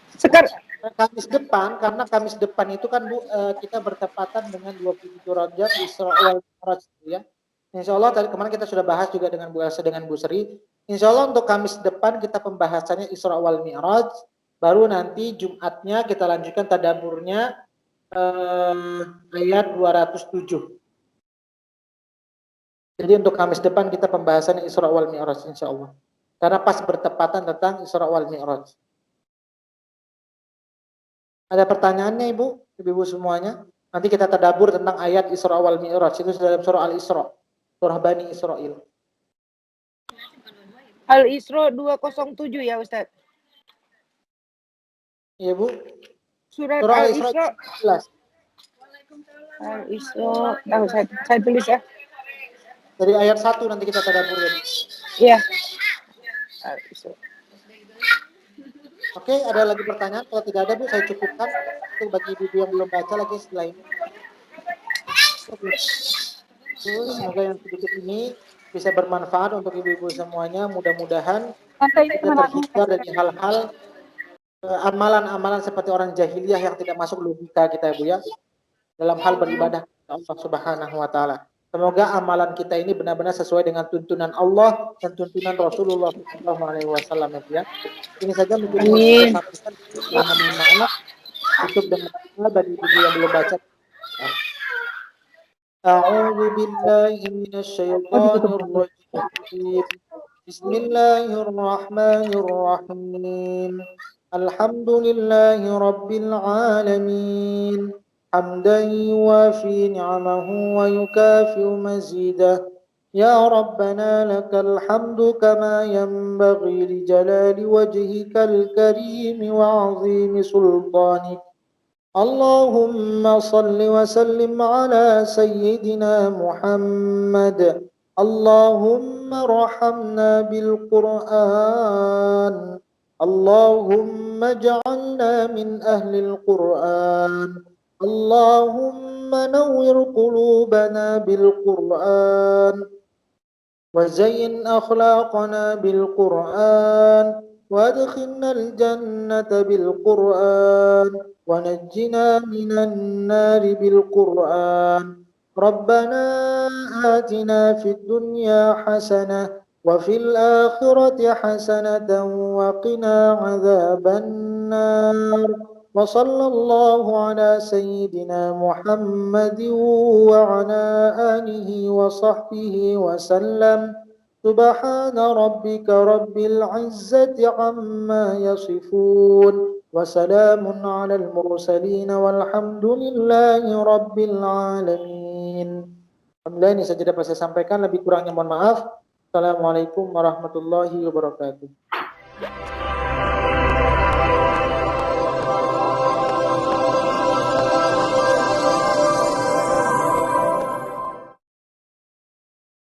Kamis depan, karena Kamis depan itu kan Bu, kita bertepatan dengan 27 Rajab Isra wal Mi'raj ya. Insya Allah tadi kemarin kita sudah bahas juga dengan Bu Elsa dengan Bu Sri. Insya Allah untuk Kamis depan kita pembahasannya Isra wal Mi'raj. Baru nanti Jumatnya kita lanjutkan tadaburnya ayat 207. Jadi untuk Kamis depan kita pembahasannya Isra wal Mi'raj insya Allah. Karena pas bertepatan tentang Isra wal Mi'raj. Ada pertanyaannya Ibu semuanya? Nanti kita tadabur tentang ayat Isra wal Mi'raj itu dalam surah Al-Isra, surah Bani Israil.
Al-Isra 207 ya Ustaz.
Iya Bu.
Surat
Al-Isra
Al-Isra. Al-Isra, saya tulis ya.
Dari ayat 1 nanti kita tadabur ya.
Iya. Al-Isra.
Oke, ada lagi pertanyaan? Kalau tidak ada Bu, saya cukupkan untuk bagi ibu yang belum baca lagi setelah ini. Semoga yang sedikit ini bisa bermanfaat untuk ibu-ibu semuanya. Mudah-mudahan kita terhindar dari hal-hal amalan-amalan seperti orang jahiliyah yang tidak masuk logika kita, Bu ya, dalam hal beribadah kepada Allah Subhanahu wa taala. Semoga amalan kita ini benar-benar sesuai dengan tuntunan Allah dan tuntunan Rasulullah SAW ya. Ini saja mungkin yang saya sampaikan. Mohon maaf. Tutup dengan bagi ibu yang belum baca. أعوذ بالله من الشيطان الرجيم. بسم الله الرحمن الرحيم. الحمد لله رب العالمين حمدا يوافي نعمه ويكافئ مزيده. يا ربنا لك الحمد كما ينبغي لجلال وجهك الكريم وعظيم سلطانك. اللهم صل وسلم على سيدنا محمد. اللهم ارحمنا بالقرآن. اللهم اجعلنا من أهل القرآن. اللهم نور قلوبنا بالقرآن وزين أخلاقنا بالقرآن وادخلنا الجنة بالقرآن ونجنا من النار بالقرآن. ربنا آتنا في الدنيا حسنة وفي الآخرة حسنة وقنا عذاب النار. وصلى الله على سيدنا محمد وعلى آله وصحبه وسلم. سبحان ربك رب العزة عما يصفون وسلام على المرسلين والحمد لله رب العالمين. Alhamdulillah, ini saja dapat saya sampaikan, lebih kurangnya mohon maaf. Assalamualaikum warahmatullahi wabarakatuh.